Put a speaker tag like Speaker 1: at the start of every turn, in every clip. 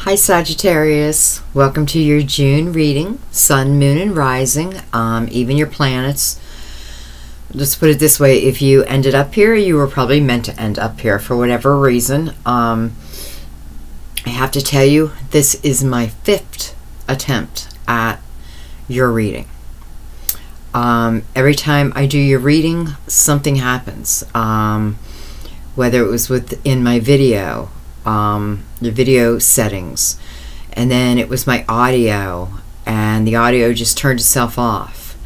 Speaker 1: Hi Sagittarius, welcome to your June reading, Sun, Moon, and Rising, even your planets. Let's put it this way, if you ended up here, you were probably meant to end up here for whatever reason. I have to tell you, this is my 5th attempt at your reading. Every time I do your reading, something happens, whether it was within my video, the video settings, and then it was my audio, and the audio just turned itself off.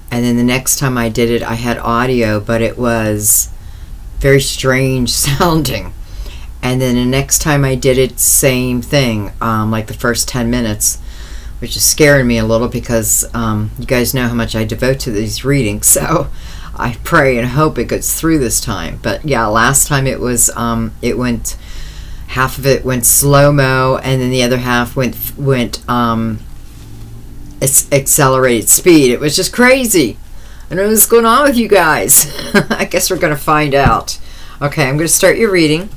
Speaker 1: And then the next time I did it, I had audio, but it was very strange sounding. And then the next time I did it, same thing, like the first 10 minutes, which is scaring me a little because you guys know how much I devote to these readings, so I pray and hope it gets through this time. But yeah, last time it was half of it went slow-mo, and then the other half went accelerated speed. It was just crazy. I don't know what's going on with you guys. I guess we're going to find out. Okay, I'm going to start your reading.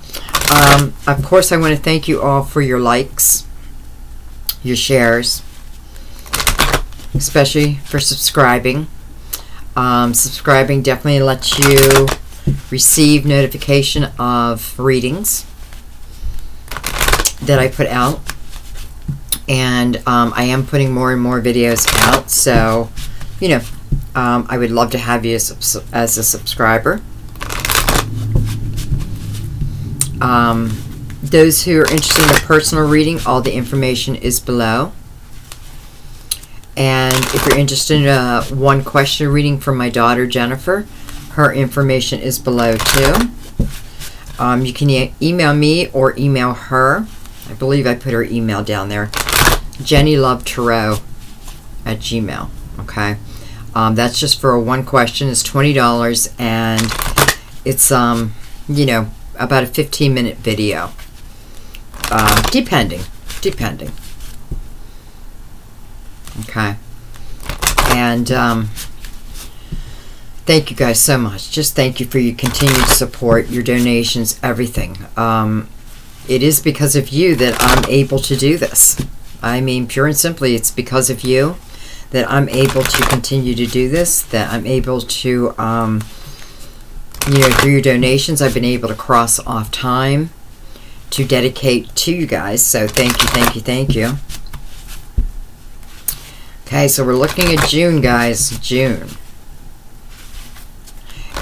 Speaker 1: Of course, I want to thank you all for your likes, your shares, especially for subscribing. Subscribing definitely lets you receive notification of readings that I put out, and I am putting more and more videos out, so you know, I would love to have you as a subscriber. Those who are interested in a personal reading, all the information is below. And if you're interested in a one question reading from my daughter Jennifer, her information is below too. You can email me or email her. I believe I put her email down there, jennylovetarot@gmail. Okay, that's just for a one question. It's $20, and it's you know, about a 15-minute video, depending. Okay, and thank you guys so much. Just thank you for your continued support, your donations, everything. It is because of you that I'm able to do this. I mean, pure and simply, it's because of you that I'm able to continue to do this, that I'm able to, you know, through your donations, I've been able to cross off time to dedicate to you guys. So thank you, thank you, thank you. Okay, so we're looking at June, guys, June.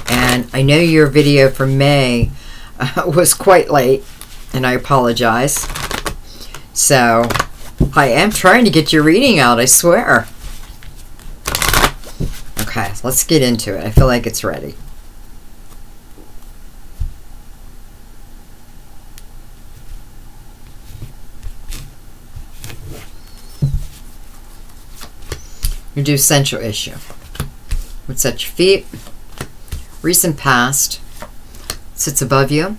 Speaker 1: And I know your video for May was quite late, and I apologize. So I am trying to get your reading out, I swear. Okay, let's get into it. I feel like it's ready. You do central issue. What's at your feet? Recent past sits above you.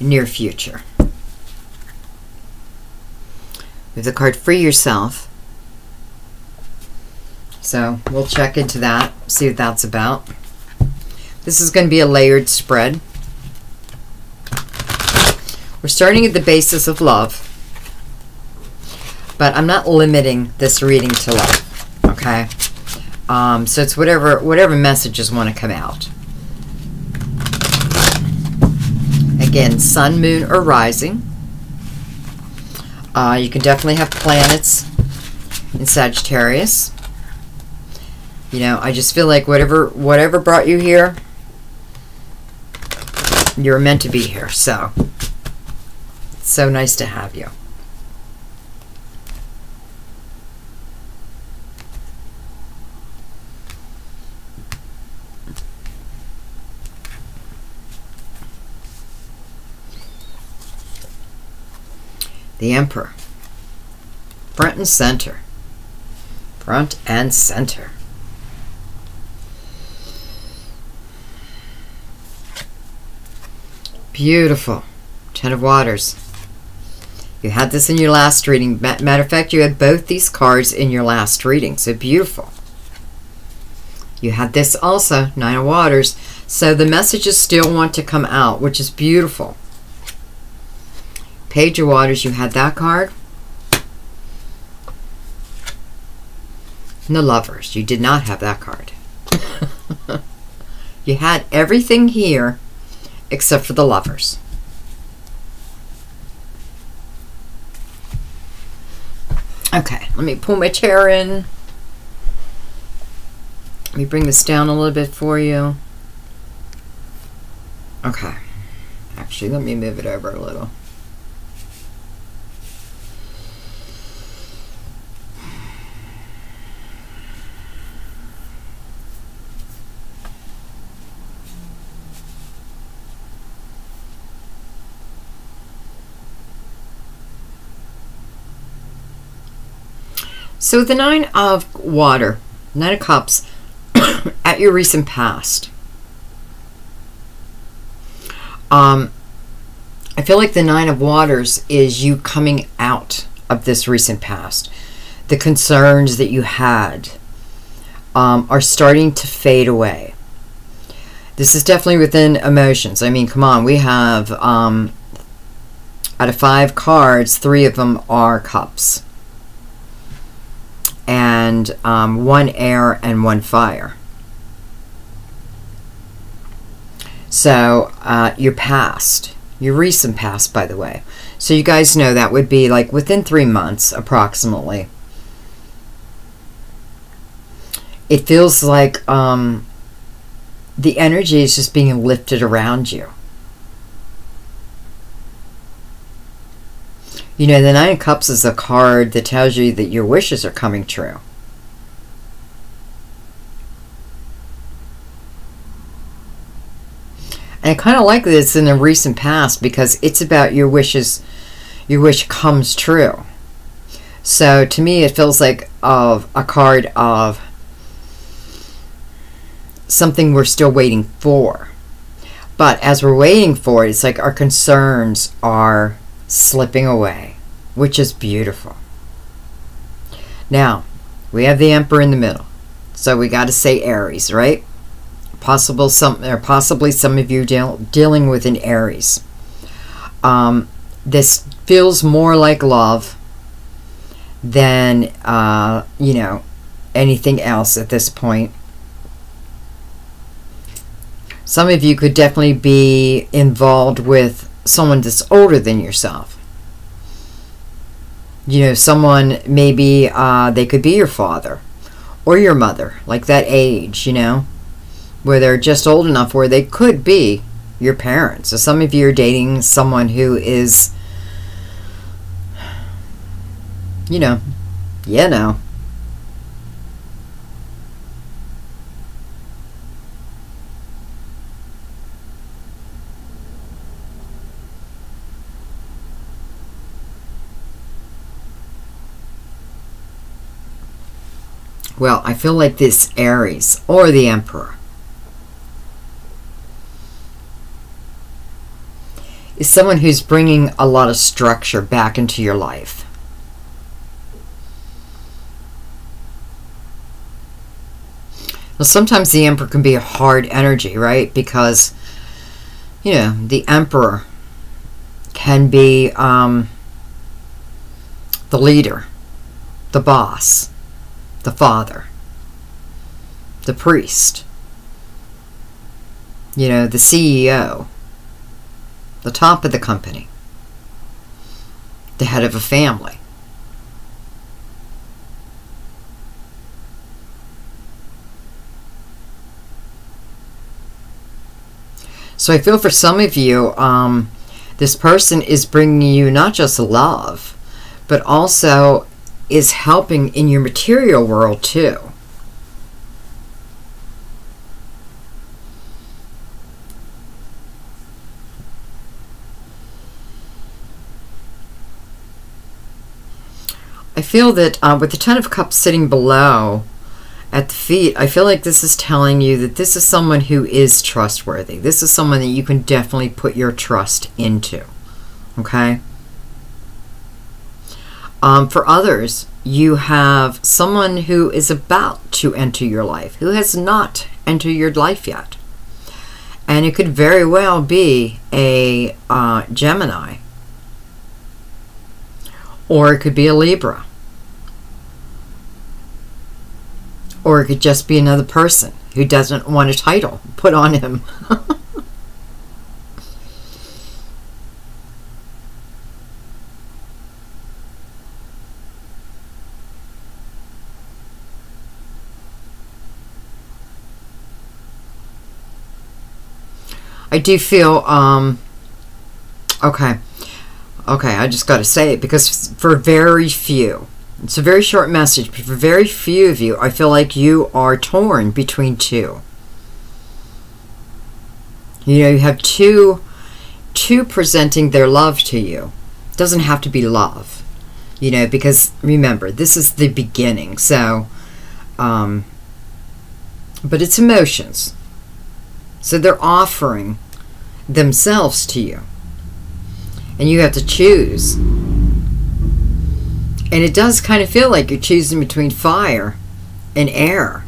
Speaker 1: Near future. We have the card Free Yourself. So we'll check into that, see what that's about. This is going to be a layered spread. We're starting at the basis of love, but I'm not limiting this reading to love. Okay, so it's whatever messages want to come out. Again, Sun, Moon, or Rising. You can definitely have planets in Sagittarius. You know, I just feel like whatever brought you here, you're meant to be here. So it's so nice to have you. The Emperor. Front and center. Front and center. Beautiful. Ten of Waters. You had this in your last reading. Matter of fact, you had both these cards in your last reading. So beautiful. You had this also, Nine of Waters. So the messages still want to come out, which is beautiful. Page of Waters, you had that card. And the Lovers, you did not have that card. You had everything here except for the Lovers. Okay, let me pull my chair in. Let me bring this down a little bit for you. Okay. Actually, let me move it over a little. So the Nine of Water, Nine of Cups, at your recent past. I feel like the Nine of Waters is you coming out of this recent past. The concerns that you had are starting to fade away. This is definitely within emotions. I mean, come on, we have, out of 5 cards, 3 of them are cups. And 1 air and 1 fire. So your past, your recent past, by the way. So you guys know that would be like within 3 months approximately. It feels like the energy is just being lifted around you. You know, the Nine of Cups is a card that tells you that your wishes are coming true. And I kind of like this in the recent past because it's about your wishes, your wish comes true. So to me, it feels like of a card of something we're still waiting for. But as we're waiting for it, it's like our concerns are slipping away, which is beautiful. Now, we have the Emperor in the middle. So we got to say Aries, right? Possibly some of you dealing with an Aries. This feels more like love than, you know, anything else at this point. Some of you could definitely be involved with someone that's older than yourself. You know, someone, maybe they could be your father or your mother, like that age, you know, where they're just old enough where they could be your parents. So some of you are dating someone who is, you know. Well, I feel like this Aries or the Emperor is someone who's bringing a lot of structure back into your life. Well, sometimes the Emperor can be a hard energy, right? Because, you know, the Emperor can be the leader, the boss, the father, the priest, you know, the CEO, the top of the company, the head of a family. So I feel for some of you, this person is bringing you not just love, but also is helping in your material world too. I feel that with the Ten of Cups sitting below at the feet, I feel like this is telling you that this is someone who is trustworthy. This is someone that you can definitely put your trust into. Okay? For others, you have someone who is about to enter your life, who has not entered your life yet. And it could very well be a Gemini. Or it could be a Libra. Or it could just be another person who doesn't want a title put on him. I do feel, okay, I just got to say it, because for very few, it's a very short message, but for very few of you, I feel like you are torn between two. You know, you have two presenting their love to you. It doesn't have to be love, you know, because remember, this is the beginning, so, but it's emotions. So they're offering themselves to you. And you have to choose. And it does kind of feel like you're choosing between fire and air,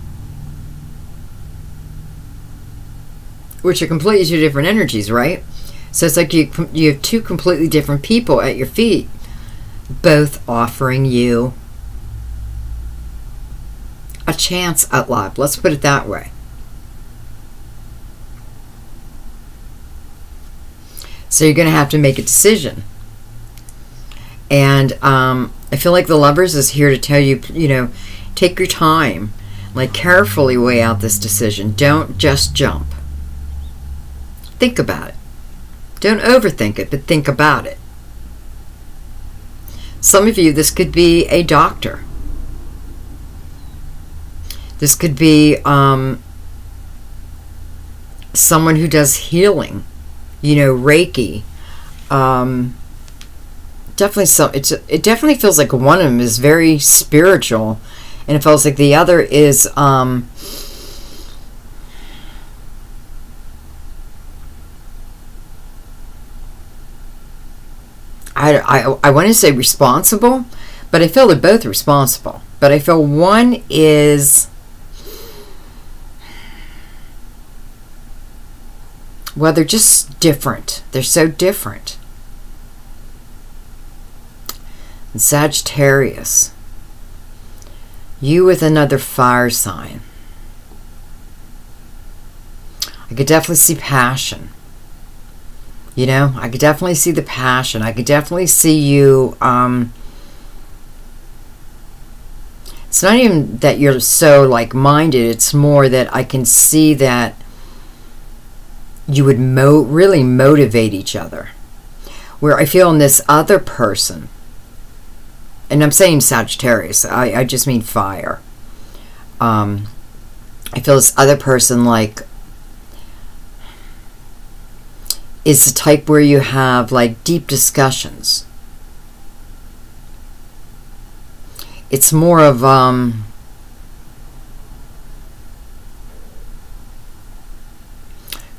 Speaker 1: which are completely two different energies, right? So it's like you have two completely different people at your feet, both offering you a chance at love. Let's put it that way. So you're going to have to make a decision. And I feel like the Lovers is here to tell you, you know, take your time. Like, carefully weigh out this decision. Don't just jump. Think about it. Don't overthink it, but think about it. Some of you, this could be a doctor. This could be someone who does healing. You know, Reiki. Definitely it definitely feels like one of them is very spiritual, and it feels like the other is I want to say responsible, but I feel they're both responsible. But I feel one is, well, they're just different. They're so different. And Sagittarius, you with another fire sign. I could definitely see passion. You know, I could definitely see the passion. I could definitely see you, it's not even that you're so like-minded. It's more that I can see that you would really motivate each other. Where I feel in this other person, and I'm saying Sagittarius, I just mean fire. I feel this other person like is the type where you have like deep discussions. It's more of kind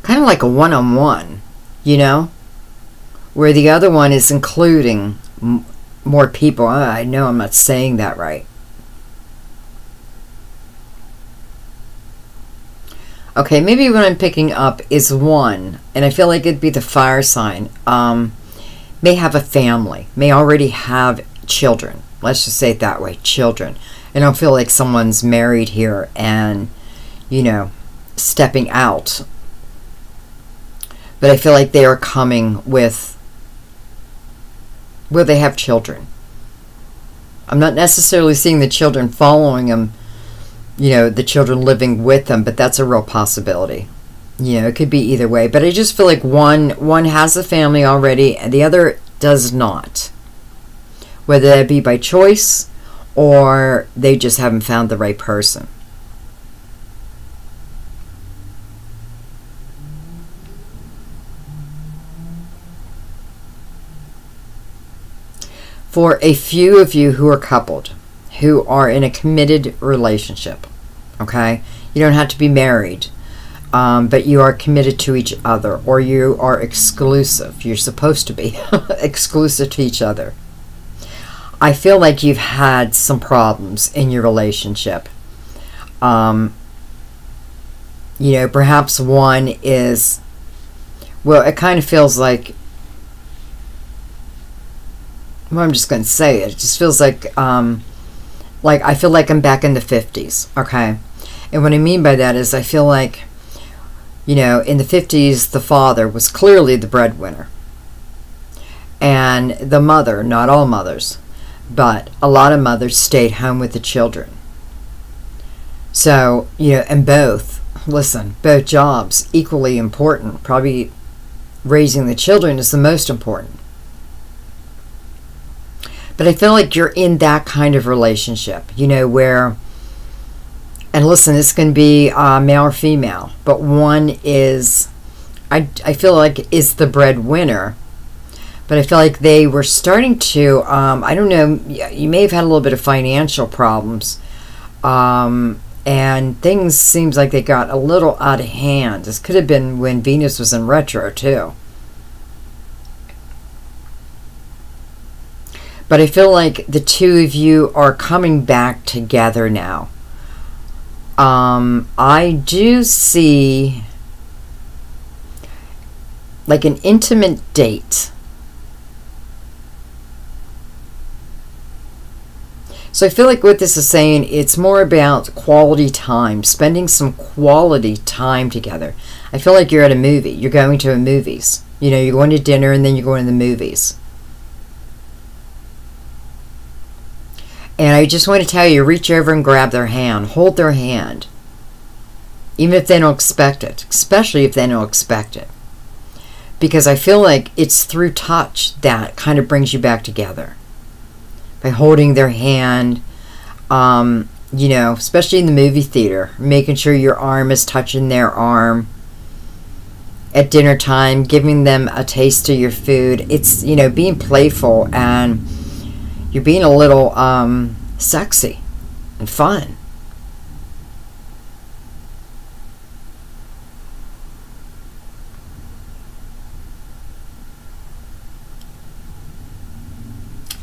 Speaker 1: of like a one-on-one, you know, where the other one is including more people. I know I'm not saying that right. Okay, maybe what I'm picking up is one, and I feel like it'd be the fire sign. May have a family, may already have children. Let's just say it that way, children. I don't feel like someone's married here and, you know, stepping out. But I feel like they are coming with, well, they have children. I'm not necessarily seeing the children following them, you know, the children living with them, but that's a real possibility. You know, it could be either way. But I just feel like one has a family already and the other does not. Whether that be by choice or they just haven't found the right person. For a few of you who are coupled, who are in a committed relationship, okay? You don't have to be married, but you are committed to each other, or you are exclusive. You're supposed to be exclusive to each other. I feel like you've had some problems in your relationship. You know, perhaps one is, well, it kind of feels like well, I'm just going to say it. It just feels like I feel like I'm back in the 50s, okay? And what I mean by that is I feel like, you know, in the 50s, the father was clearly the breadwinner. And the mother, not all mothers, but a lot of mothers stayed home with the children. So, you know, and both jobs equally important. Probably raising the children is the most important. But I feel like you're in that kind of relationship, you know, where, and listen, this can be male or female, but one is, I feel like, is the breadwinner. But I feel like they were starting to, I don't know, you may have had a little bit of financial problems. And things seems like they got a little out of hand. This could have been when Venus was in retro, too. But I feel like the two of you are coming back together now. I do see like an intimate date. So I feel like what this is saying, it's more about quality time, spending some quality time together. I feel like you're at a movie. You're going to movies. You know, you're going to dinner and then you're going to the movies. And I just want to tell you, reach over and grab their hand. Hold their hand. Even if they don't expect it. Especially if they don't expect it. Because I feel like it's through touch that kind of brings you back together. By holding their hand, you know, especially in the movie theater, making sure your arm is touching their arm. At dinner time, giving them a taste of your food. It's, you know, being playful, and you're being a little sexy and fun.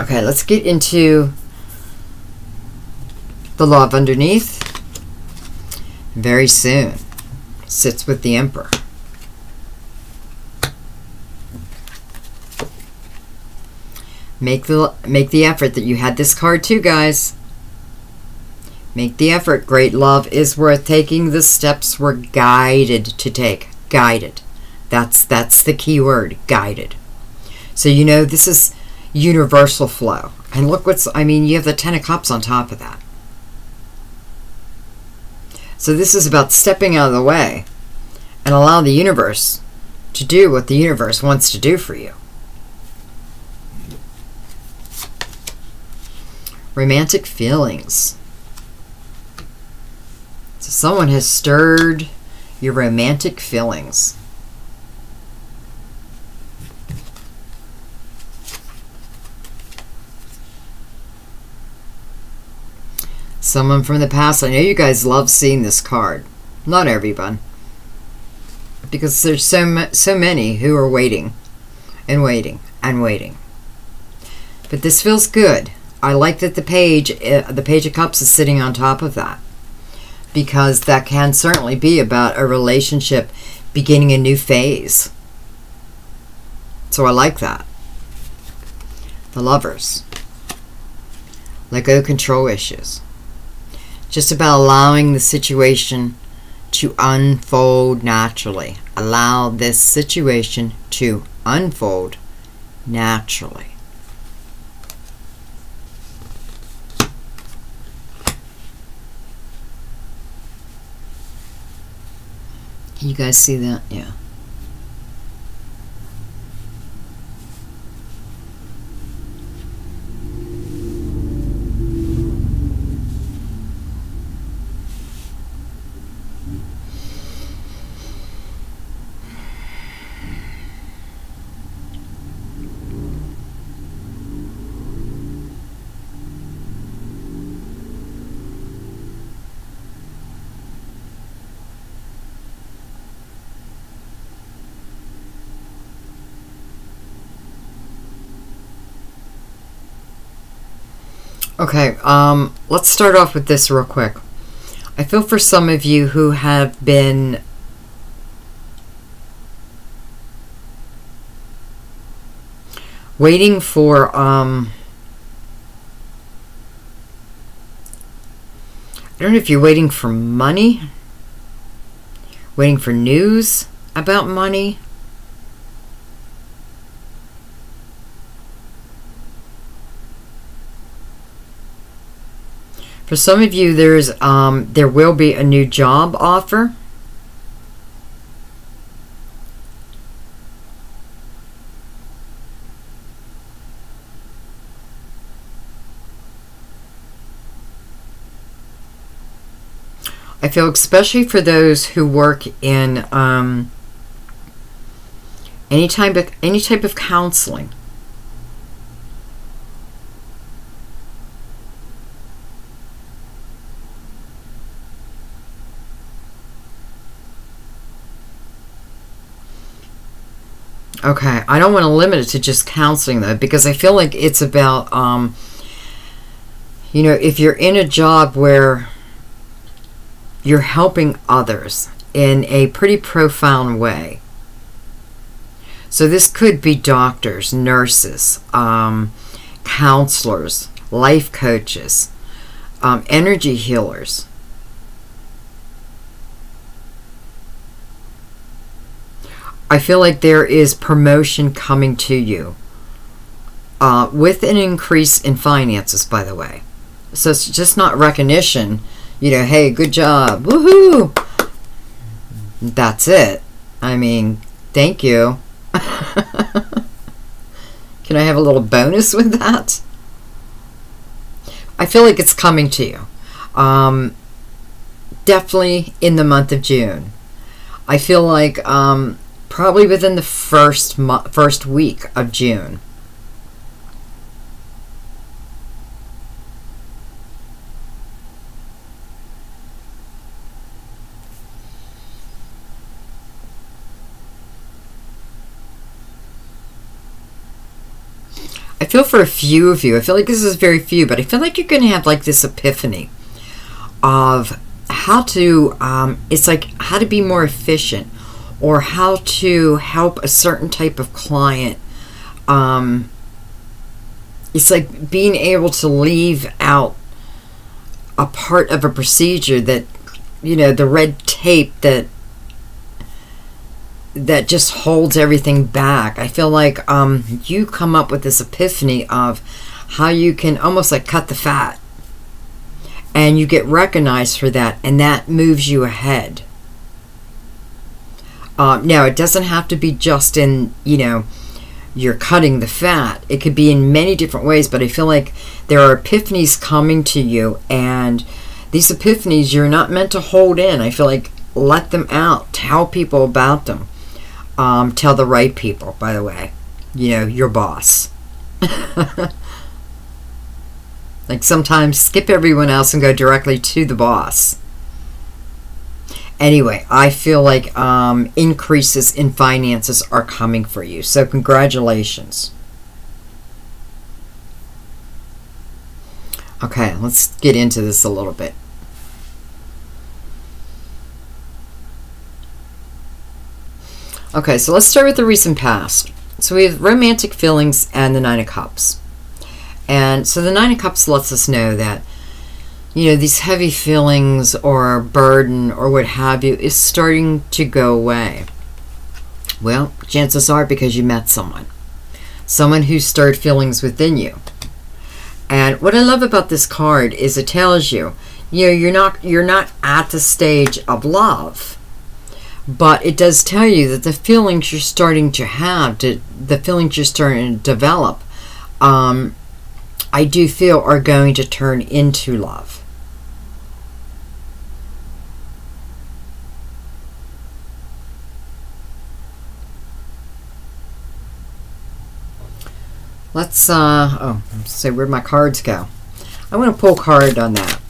Speaker 1: Okay, let's get into the love underneath. Very soon. Sits with the Emperor. Make the effort that you had this card too, guys. Make the effort. Great love is worth taking. The steps we're guided to take. Guided. That's the key word. Guided. So you know this is universal flow. And look what's, I mean, you have the Ten of Cups on top of that. So this is about stepping out of the way and allow the universe to do what the universe wants to do for you. Romantic feelings. So someone has stirred your romantic feelings. Someone from the past. I know you guys love seeing this card. Not everyone. Because there's so many who are waiting and waiting and waiting. But this feels good. I like that the Page of Cups is sitting on top of that. Because that can certainly be about a relationship beginning a new phase. So I like that. The Lovers. Let go control issues. Just about allowing the situation to unfold naturally. Allow this situation to unfold naturally. Can you guys see that? Yeah. Okay, let's start off with this real quick. I feel for some of you who have been waiting for I don't know if you're waiting for money, waiting for news about money. For some of you, there will be a new job offer. I feel especially for those who work in any type of counseling. Okay, I don't want to limit it to just counseling though, because I feel like it's about, you know, if you're in a job where you're helping others in a pretty profound way. So this could be doctors, nurses, counselors, life coaches, energy healers. I feel like there is promotion coming to you with an increase in finances, by the way. So it's just not recognition, you know, hey, good job, woohoo. That's it. I mean, thank you. Can I have a little bonus with that? I feel like it's coming to you. Definitely in the month of June. I feel like probably within the first week of June. I feel for a few of you, I feel like this is very few, but I feel like you're going to have like this epiphany of how to, it's like how to be more efficient, or how to help a certain type of client. It's like being able to leave out a part of a procedure that, you know, the red tape that just holds everything back. I feel like you come up with this epiphany of how you can almost like cut the fat, and you get recognized for that, and that moves you ahead. Now, it doesn't have to be just in, you know, you're cutting the fat. It could be in many different ways, but I feel like there are epiphanies coming to you, and these epiphanies you're not meant to hold in. I feel like let them out. Tell people about them. Tell the right people, by the way. You know, your boss. Like sometimes skip everyone else and go directly to the boss. Anyway, I feel like increases in finances are coming for you. So congratulations. Okay, let's get into this a little bit. Okay, so let's start with the recent past. So we have romantic feelings and the Nine of Cups. And so the Nine of Cups lets us know that, you know, these heavy feelings or burden or what have you is starting to go away. Well, chances are because you met someone who stirred feelings within you. And what I love about this card is it tells you, you know, you're not at the stage of love, but it does tell you that the feelings you're starting to have, the feelings you're starting to develop, I do feel are going to turn into love. Let's, say where'd my cards go? I want to pull a card on that.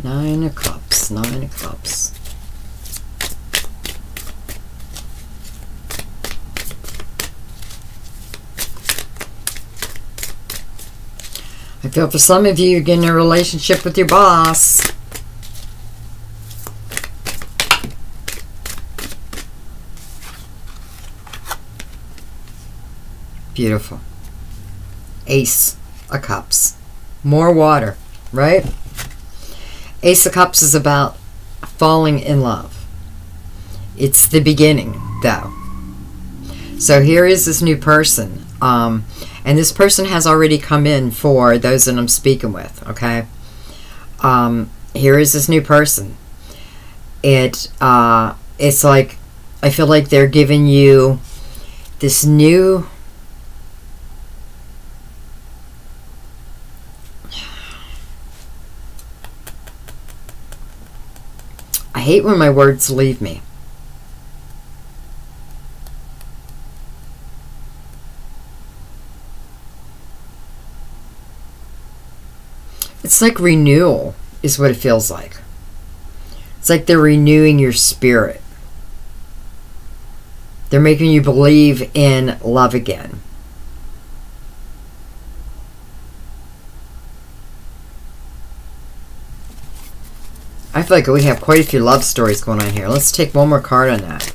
Speaker 1: Nine of Cups, Nine of Cups. I feel for some of you, you're getting a relationship with your boss. Beautiful. Ace of Cups. More water, right? Ace of Cups is about falling in love. It's the beginning, though. So here is this new person. And this person has already come in for those that I'm speaking with, okay? Here is this new person. It's like, I feel like they're giving you this new... I hate when my words leave me. It's like renewal is what it feels like. It's like they're renewing your spirit. They're making you believe in love again. I feel like we have quite a few love stories going on here. Let's take one more card on that.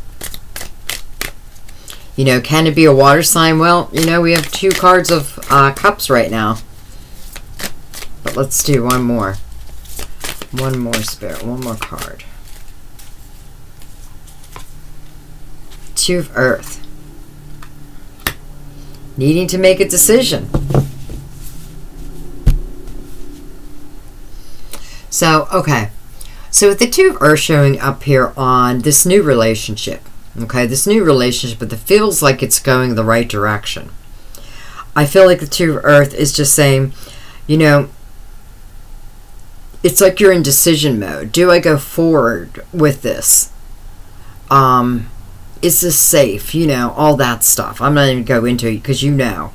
Speaker 1: You know, can it be a water sign? Well, you know, we have 2 cards of cups right now. But let's do one more. One more spirit. One more card. 2 of Earth. Needing to make a decision. So, okay. So with the 2 of Earth showing up here on this new relationship. Okay, this new relationship, but it feels like it's going the right direction. I feel like the 2 of Earth is just saying, you know, it's like you're in decision mode. Do I go forward with this? Is this safe? You know, all that stuff. I'm not even going to go into it because you know.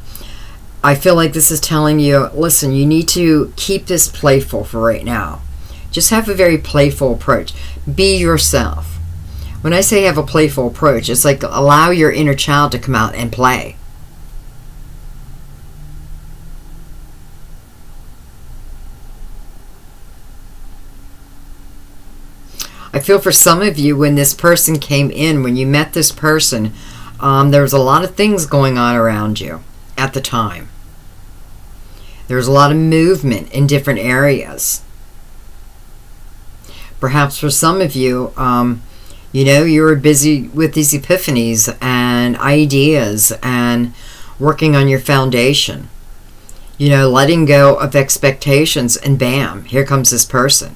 Speaker 1: I feel like this is telling you, listen, you need to keep this playful for right now. Just have a very playful approach. Be yourself. When I say have a playful approach, it's like allow your inner child to come out and play. I feel for some of you, when this person came in, when you met this person, there was a lot of things going on around you at the time. There was a lot of movement in different areas. Perhaps for some of you, you know, you were busy with these epiphanies and ideas and working on your foundation. You know, letting go of expectations, and bam, here comes this person.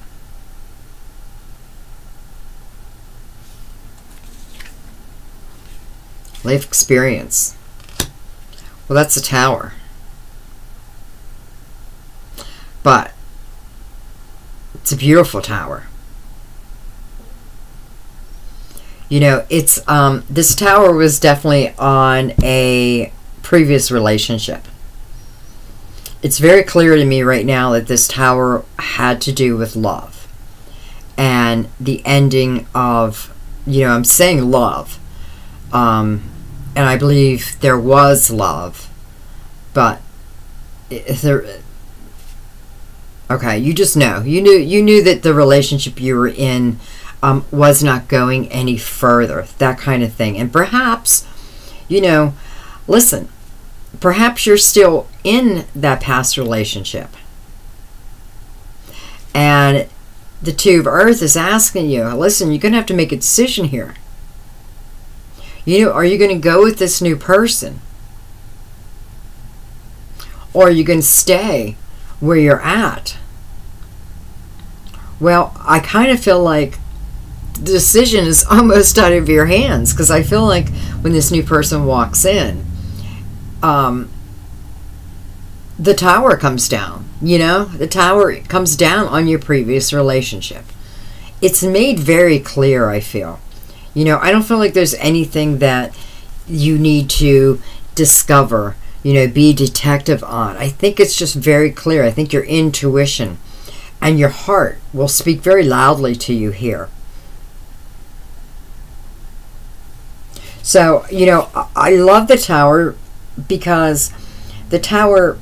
Speaker 1: Life experience. Well, that's the Tower. But it's a beautiful Tower. You know, it's this Tower was definitely on a previous relationship. It's very clear to me right now that this Tower had to do with love. And the ending of, you know, I'm saying love. And I believe there was love, but okay, you just know. You knew that the relationship you were in was not going any further, that kind of thing. And perhaps, you know, listen, perhaps you're still in that past relationship. And the 2 of Earth is asking you, listen, you're going to have to make a decision here. You know, are you going to go with this new person? Or are you going to stay where you're at? Well, I kind of feel like the decision is almost out of your hands, because I feel like when this new person walks in, the Tower comes down. You know, the Tower comes down on your previous relationship. It's made very clear, I feel. You know, I don't feel like there's anything that you need to discover, you know, be a detective on. I think it's just very clear. I think your intuition and your heart will speak very loudly to you here. So, you know, I love the Tower because the Tower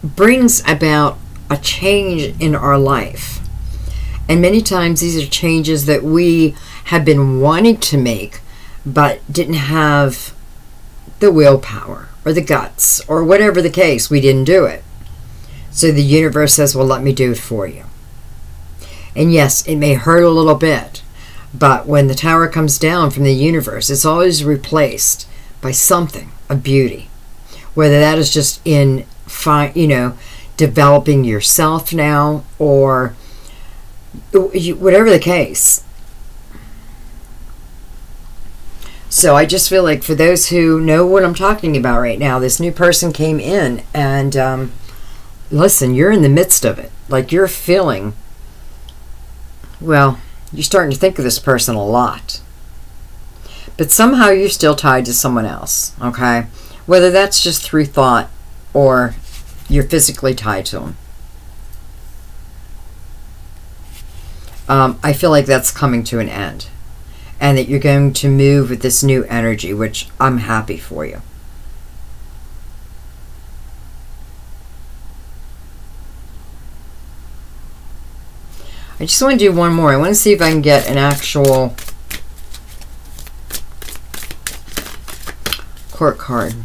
Speaker 1: brings about a change in our life. And many times these are changes that we have been wanting to make, but didn't have the willpower or the guts or whatever the case. We didn't do it. So the universe says, well, let me do it for you. And yes, it may hurt a little bit, but when the tower comes down from the universe, it's always replaced by something of beauty. Whether that is just in, developing yourself now, or whatever the case. So I just feel like for those who know what I'm talking about right now, this new person came in and listen, you're in the midst of it. Like you're feeling, well, you're starting to think of this person a lot. But somehow you're still tied to someone else, okay? Whether that's just through thought or you're physically tied to them. I feel like that's coming to an end. And that you're going to move with this new energy, which I'm happy for you. I just want to do one more. I want to see if I can get an actual court card.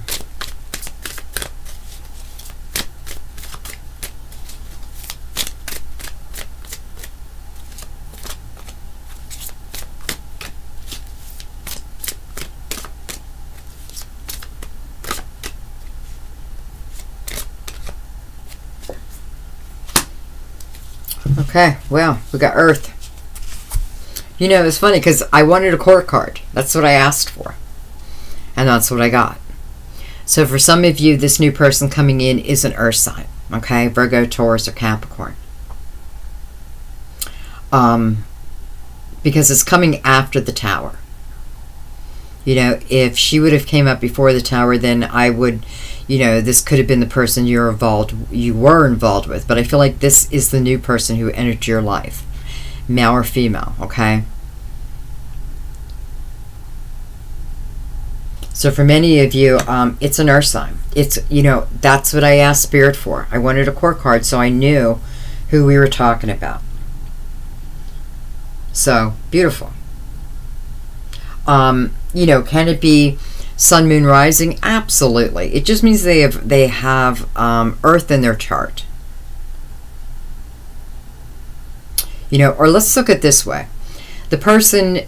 Speaker 1: Okay, well, we got Earth. You know, it's funny because I wanted a court card. That's what I asked for. And that's what I got. So for some of you, this new person coming in is an Earth sign. Okay, Virgo, Taurus, or Capricorn. Because it's coming after the Tower. You know, if she would have came up before the Tower, then I would... You know, this could have been the person you were involved with. But I feel like this is the new person who entered your life. Male or female, okay? So for many of you, it's an Earth sign. It's, you know, that's what I asked Spirit for. I wanted a court card so I knew who we were talking about. So, beautiful. You know, can it be... Sun, Moon, Rising? Absolutely. It just means they have Earth in their chart. You know, or let's look at it this way. The person,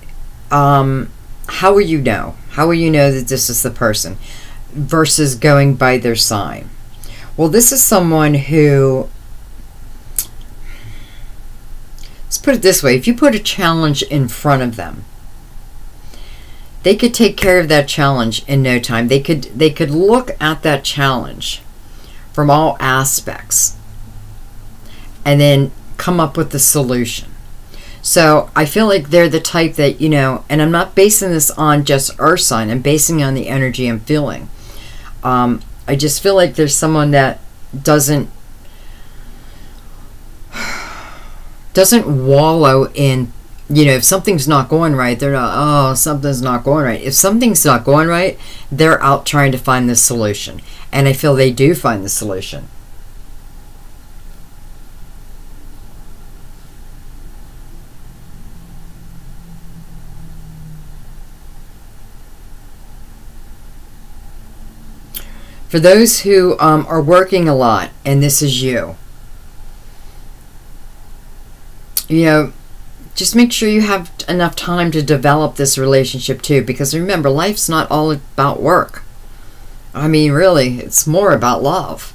Speaker 1: how will you know? How will you know that this is the person? Versus going by their sign. Well, this is someone who, let's put it this way. If you put a challenge in front of them, they could take care of that challenge in no time. They could look at that challenge from all aspects and then come up with the solution. So I feel like they're the type that, you know, and I'm not basing this on just Earth sign. I'm basing it on the energy I'm feeling. I just feel like there's someone that doesn't wallow in, you know, if something's not going right, they're not, oh, something's not going right. If something's not going right, they're out trying to find the solution. And I feel they do find the solution. For those who are working a lot, and this is you, you know, just make sure you have enough time to develop this relationship too, because remember, life's not all about work. I mean, really, it's more about love.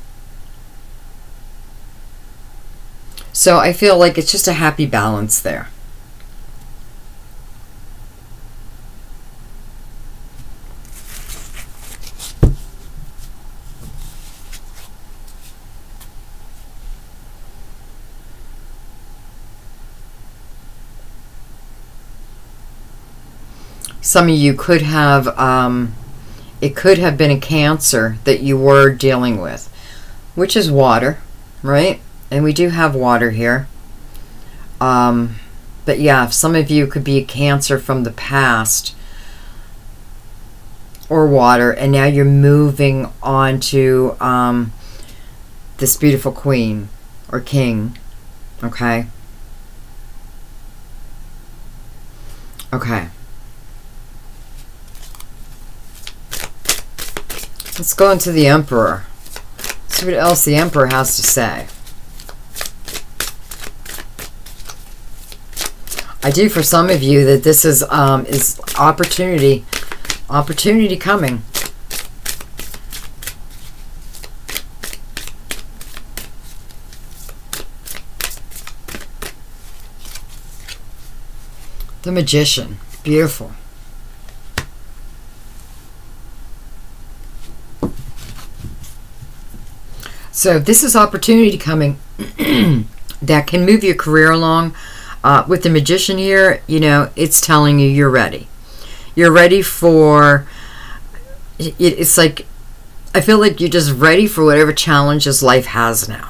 Speaker 1: So I feel like it's just a happy balance there. Some of you could have, it could have been a Cancer that you were dealing with, which is water, right? And we do have water here. But yeah, some of you could be a Cancer from the past or water, and now you're moving on to this beautiful queen or king, okay? Okay. Let's go into the Emperor. See what else the Emperor has to say. I do, for some of you, that this is opportunity coming. The Magician, beautiful. So this is opportunity coming that can move your career along. With the Magician here, you know, it's telling you you're ready. You're ready for, it's like, I feel like you're just ready for whatever challenges life has now.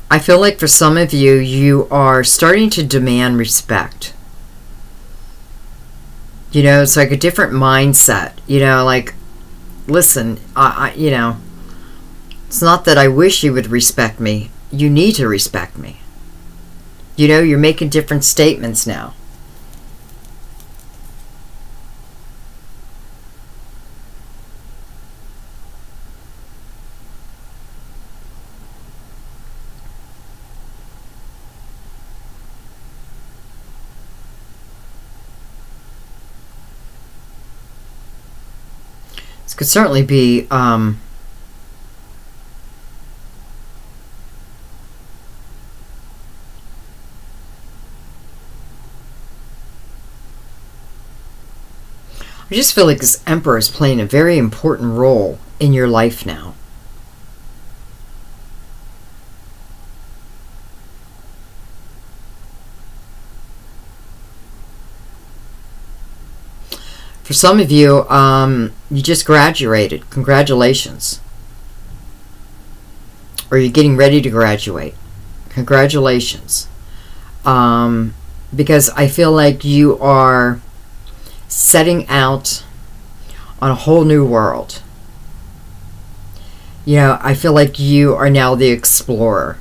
Speaker 1: I feel like for some of you, you are starting to demand respect. You know, it's like a different mindset. You know, like, listen, you know, it's not that I wish you would respect me. You need to respect me. You know, you're making different statements now. This could certainly be I just feel like this Emperor is playing a very important role in your life now. For some of you, you just graduated. Congratulations. Or you're getting ready to graduate. Congratulations. Because I feel like you are setting out on a whole new world. You know, I feel like you are now the explorer.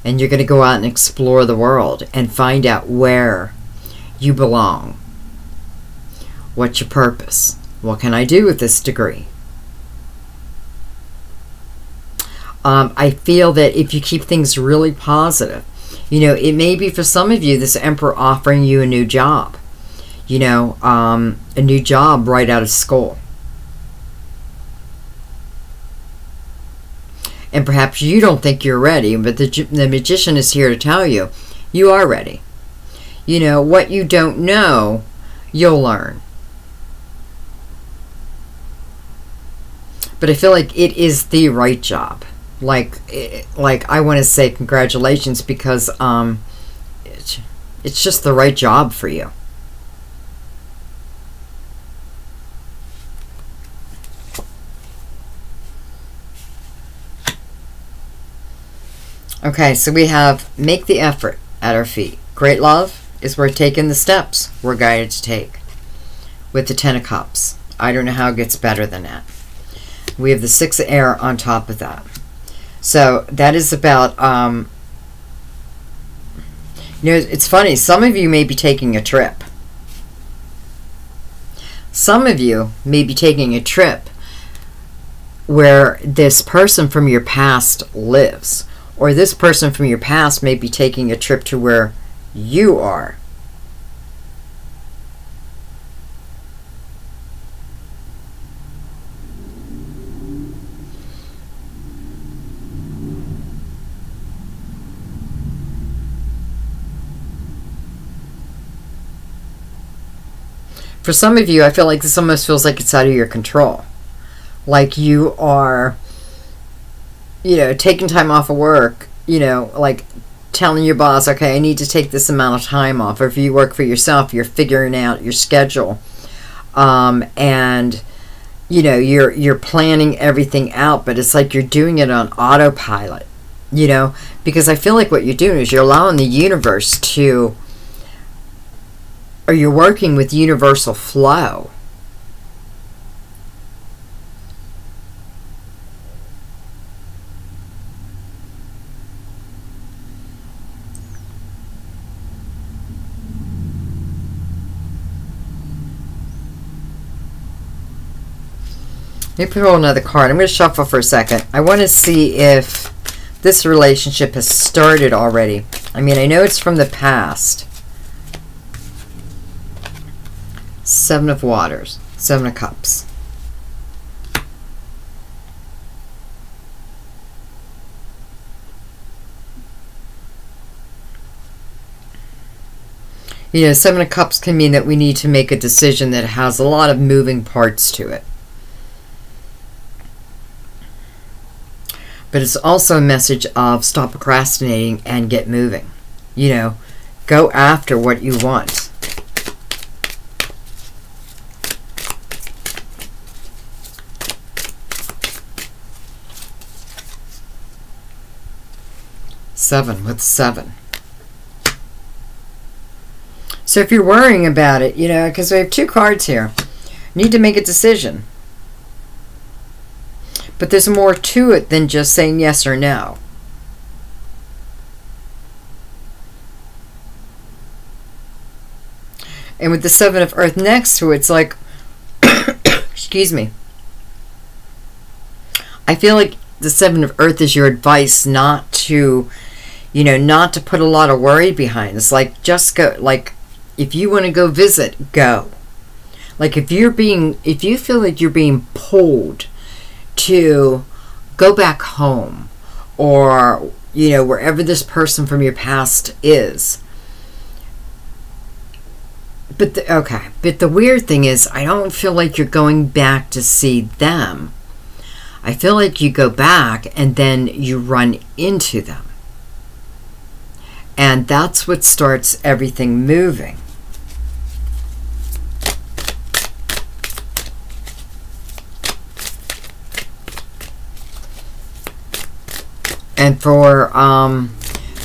Speaker 1: And you're going to go out and explore the world and find out where you belong. What's your purpose? What can I do with this degree? I feel that if you keep things really positive, you know, it may be for some of you, this Emperor offering you a new job. You know, a new job right out of school. And perhaps you don't think you're ready, but the Magician is here to tell you, you are ready. You know, what you don't know, you'll learn. But I feel like it is the right job. Like I want to say congratulations because it's just the right job for you. Okay, so we have make the effort at our feet. Great love is we're taking the steps we're guided to take. With the Ten of Cups. I don't know how it gets better than that. We have the Six of Air on top of that. So that is about, you know, it's funny. Some of you may be taking a trip. Some of you may be taking a trip where this person from your past lives. Or this person from your past may be taking a trip to where you are. For some of you, I feel like this almost feels like it's out of your control. Like you are, you know, taking time off of work, you know, like telling your boss, okay, I need to take this amount of time off. Or if you work for yourself, you're figuring out your schedule. And, you know, you're planning everything out, but it's like you're doing it on autopilot, you know, because I feel like what you're doing is you're allowing the universe to, or you're working with universal flow. Let me pull another card. I'm going to shuffle for a second. I want to see if this relationship has started already. I mean, I know it's from the past. Seven of Waters. Seven of Cups. You know, Seven of Cups can mean that we need to make a decision that has a lot of moving parts to it. But it's also a message of stop procrastinating and get moving. You know, go after what you want. Seven with seven. So if you're worrying about it, you know, because we have two cards here, you need to make a decision. But there's more to it than just saying yes or no. And with the Seven of Earth next to it, it's like, excuse me. I feel like the Seven of Earth is your advice not to, you know, not to put a lot of worry behind. It's like, just go, like, if you want to go visit, go. Like if you feel like you're being pulled to go back home, or, you know, wherever this person from your past is. But but the weird thing is, I don't feel like you're going back to see them. I feel like you go back and then you run into them. And that's what starts everything moving. And for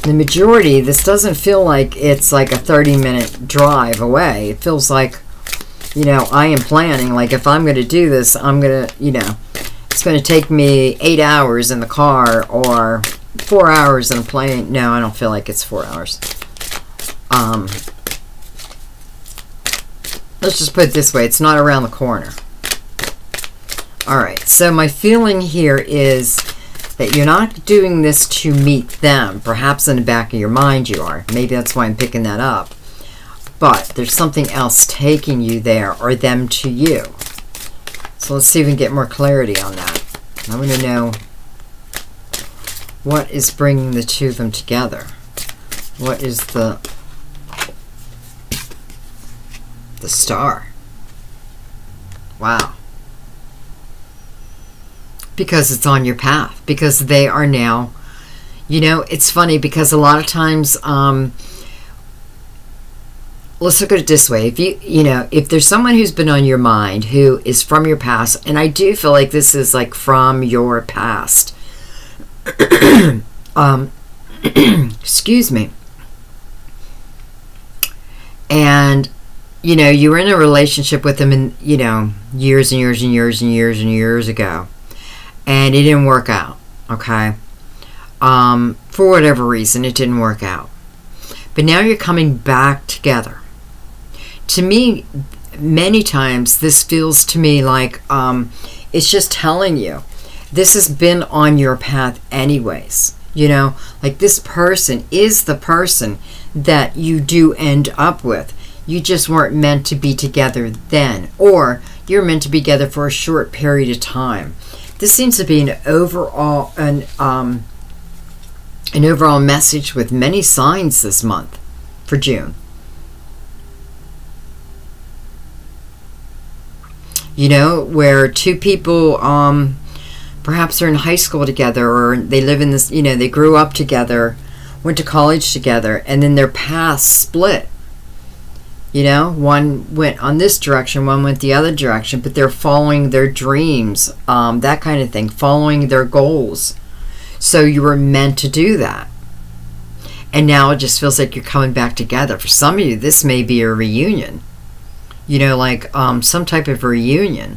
Speaker 1: the majority, this doesn't feel like it's like a 30-minute drive away. It feels like, you know, I am planning. Like if I'm going to do this, I'm going to, you know, it's going to take me 8 hours in the car or 4 hours in a plane. No, I don't feel like it's 4 hours. Let's just put it this way. It's not around the corner. All right. So my feeling here is that you're not doing this to meet them. Perhaps in the back of your mind you are. Maybe that's why I'm picking that up. But there's something else taking you there, or them to you. So let's see if we can get more clarity on that. I want to know what is bringing the two of them together. What is the Star? Wow. Because it's on your path. Because they are now, you know, it's funny because a lot of times, let's look at it this way. If you know, if there's someone who's been on your mind who is from your past, and I do feel like this is like from your past. Excuse me. And, you know, you were in a relationship with them in, you know, years and years and years and years and years ago. And it didn't work out, okay? For whatever reason, it didn't work out. But now you're coming back together. To me, many times, this feels to me like it's just telling you, this has been on your path anyways. You know, like this person is the person that you do end up with. You just weren't meant to be together then. Or you're meant to be together for a short period of time. This seems to be an overall message with many signs this month for June. You know, where two people perhaps are in high school together, or they live in this, you know, they grew up together, went to college together, and then their paths split. You know, one went on this direction, one went the other direction, but they're following their dreams, that kind of thing, following their goals. So you were meant to do that. And now it just feels like you're coming back together. For some of you, this may be a reunion. You know, like some type of reunion.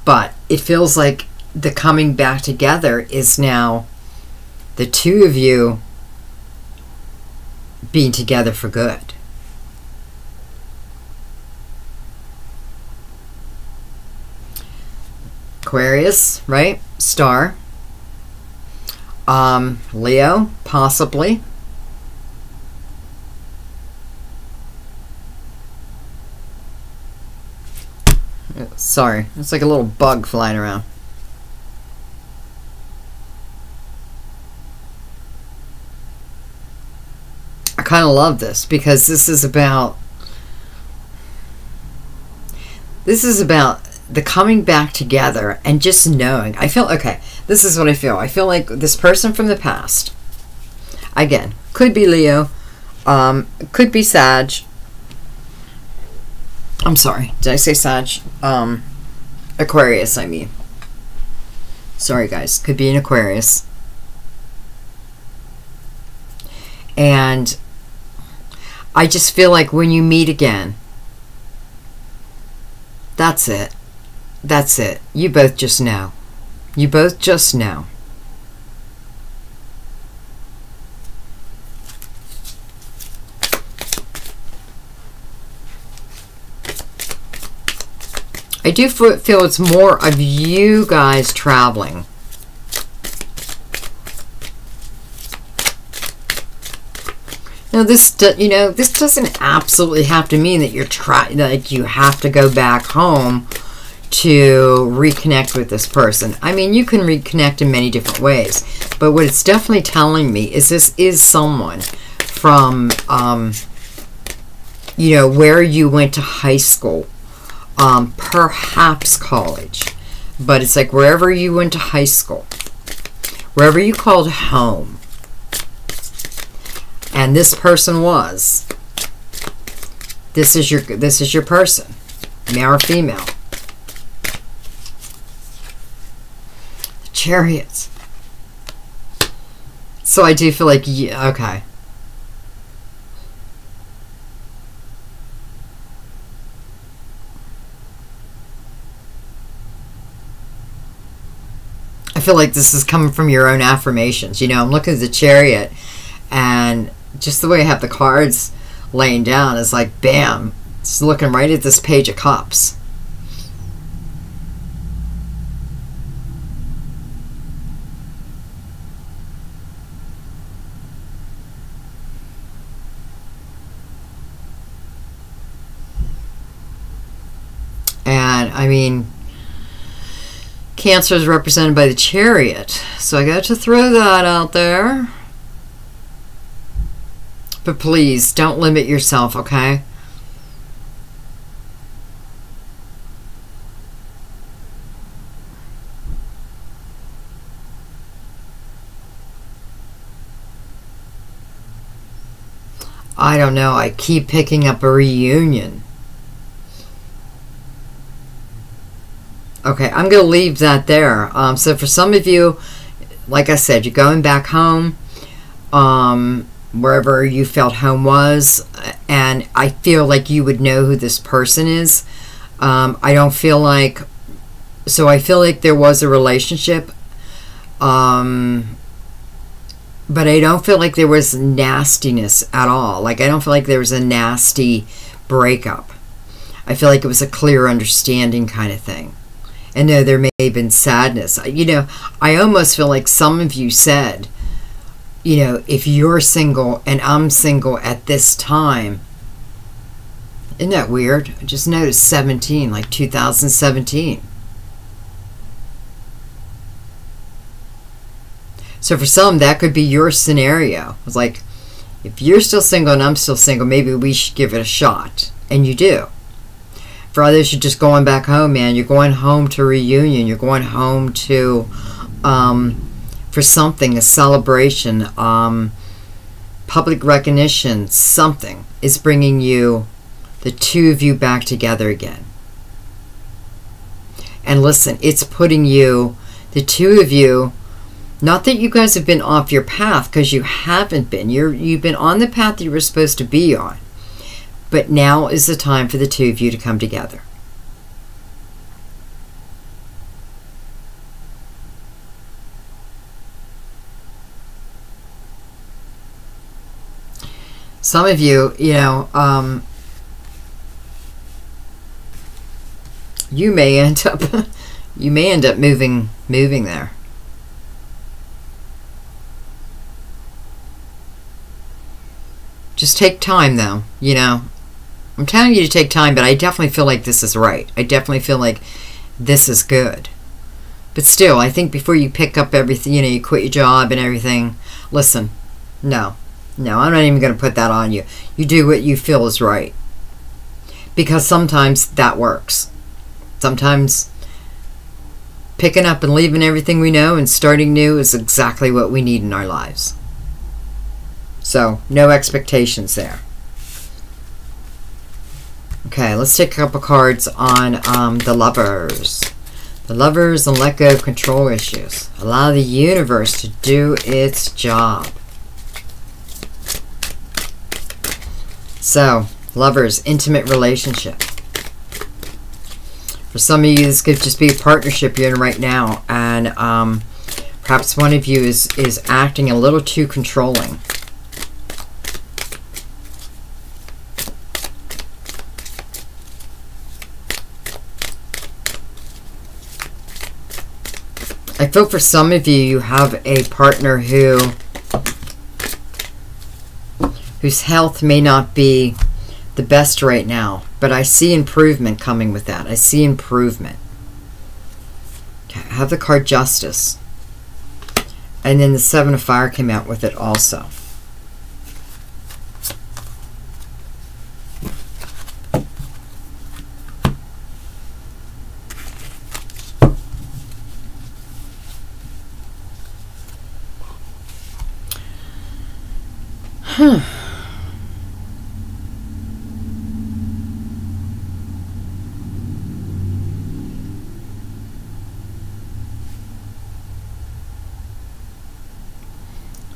Speaker 1: But it feels like the coming back together is now the two of you being together for good. Aquarius, right? Star. Leo, possibly. Sorry, it's like a little bug flying around. I kind of love this because this is about the coming back together and just knowing. I feel, okay, this is what I feel. I feel like this person from the past, again, could be Leo, could be Sag. I'm sorry, did I say Sag? Aquarius, I mean. Sorry, guys. Could be an Aquarius. And I just feel like when you meet again, that's it. That's it. You both just know. You both just know. I do feel it's more of you guys traveling. Now, this doesn't absolutely have to mean that like you have to go back home to reconnect with this person. I mean, you can reconnect in many different ways, but what it's definitely telling me is this is someone from, where you went to high school. Perhaps college, but it's like wherever you went to high school, wherever you called home, and this person was. This is your person, male or female. The Chariot. So I do feel like, yeah, okay. I feel like this is coming from your own affirmations. I'm looking at the Chariot, and just the way I have the cards laying down is like, bam, it's looking right at this Page of Cups. And, I mean, Cancer is represented by the Chariot, so I got to throw that out there. But please, don't limit yourself, okay? I don't know, I keep picking up a reunion. Okay, I'm going to leave that there. So for some of you, like I said, you're going back home, wherever you felt home was, and I feel like you would know who this person is. I don't feel like, so I feel like there was a relationship, but I don't feel like there was nastiness at all. Like, I don't feel like there was a nasty breakup. I feel like it was a clear understanding kind of thing. And no, there may have been sadness. I almost feel like some of you said, if you're single and I'm single at this time. Isn't that weird? I just noticed 17, like 2017. So for some, that could be your scenario. It's like, if you're still single and I'm still single, maybe we should give it a shot. And you do. For others, you're just going back home, man. You're going home to reunion. You're going home to, for something, a celebration, public recognition, something is bringing you, the two of you, back together again. And listen, it's putting you, the two of you, not that you guys have been off your path, because you haven't been. You've been on the path that you were supposed to be on. But now is the time for the two of you to come together. Some of you, you may end up, you may end up moving there. Just take time, though, you know. I'm telling you to take time, but I definitely feel like this is right. I definitely feel like this is good. But still, I think before you pick up everything, you know, you quit your job and everything, listen, no, I'm not even going to put that on you. You do what you feel is right. Because sometimes that works. Sometimes picking up and leaving everything we know and starting new is exactly what we need in our lives. So, no expectations there. Okay, let's take a couple cards on the Lovers. The Lovers and let go of control issues. Allow the universe to do its job. So, Lovers, intimate relationship. For some of you, this could just be a partnership you're in right now. And perhaps one of you is acting a little too controlling. I feel for some of you, you have a partner whose health may not be the best right now, but I see improvement coming with that. I see improvement. Okay, I have the card Justice. And then the Seven of Fire came out with it also.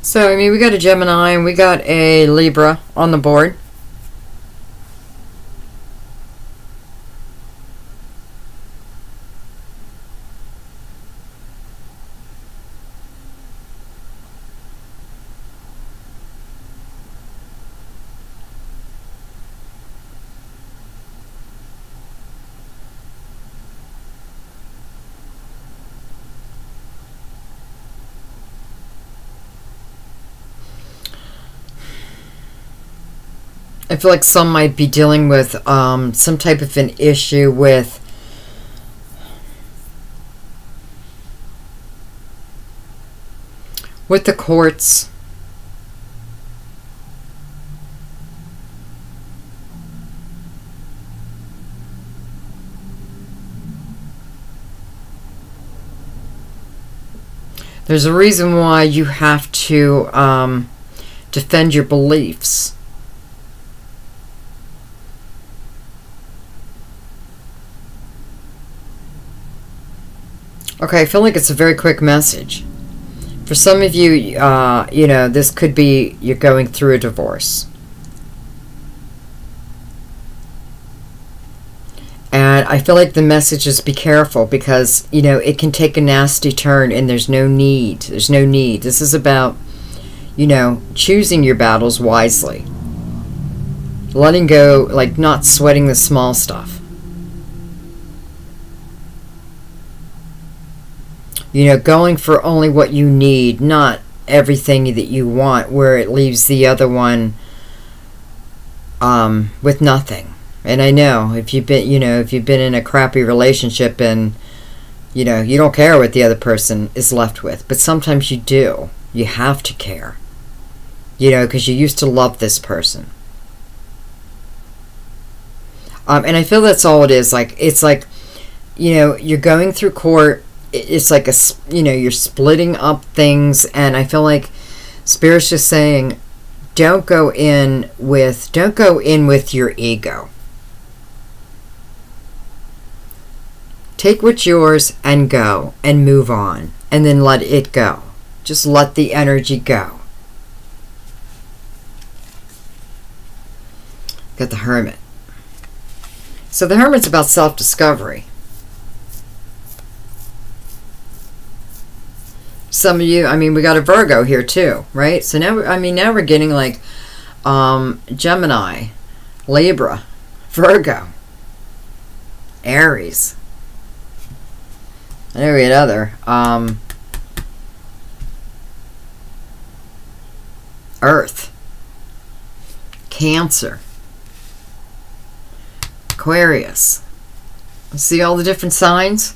Speaker 1: So, I mean, we got a Gemini and we got a Libra on the board. I feel like some might be dealing with some type of an issue with the courts. There's a reason why you have to defend your beliefs. Okay, I feel like it's a very quick message. For some of you, you know, this could be you're going through a divorce. And I feel like the message is be careful because, you know, it can take a nasty turn and there's no need. There's no need. This is about, you know, choosing your battles wisely. Letting go, like not sweating the small stuff. You know, going for only what you need, not everything that you want, where it leaves the other one with nothing. And I know if you've been, you know, if you've been in a crappy relationship and, you know, you don't care what the other person is left with, but sometimes you do. You have to care. You know, because you used to love this person. And I feel that's all it is. Like, it's like, you know, you're going through court. It's like you know, you're splitting up things, and I feel like Spirit's just saying, don't go in with your ego. Take what's yours and go and move on, and then let it go. Just let the energy go. Got the Hermit. So the Hermit's about self-discovery. Some of you, I mean, we got a Virgo here too, right? So now, I mean, now we're getting like Gemini, Libra, Virgo, Aries. I know we had other. Earth. Cancer. Aquarius. See all the different signs?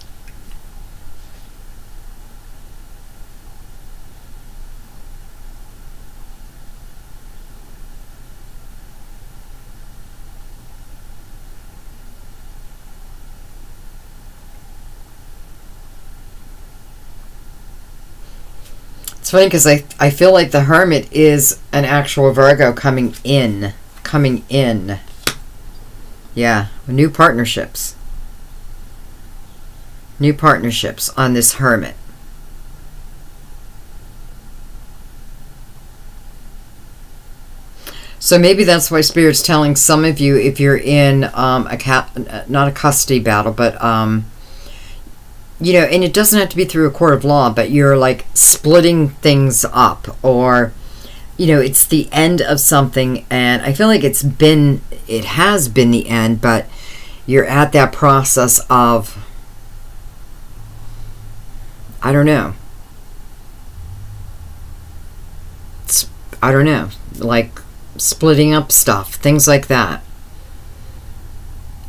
Speaker 1: It's funny because I feel like the Hermit is an actual Virgo coming in. Coming in. Yeah, new partnerships. New partnerships on this Hermit. So maybe that's why Spirit's telling some of you, if you're in not a custody battle, but you know, and it doesn't have to be through a court of law, but you're like splitting things up, or you know, it's the end of something, and I feel like it has been the end, but you're at that process of, I don't know, like splitting up stuff, things like that.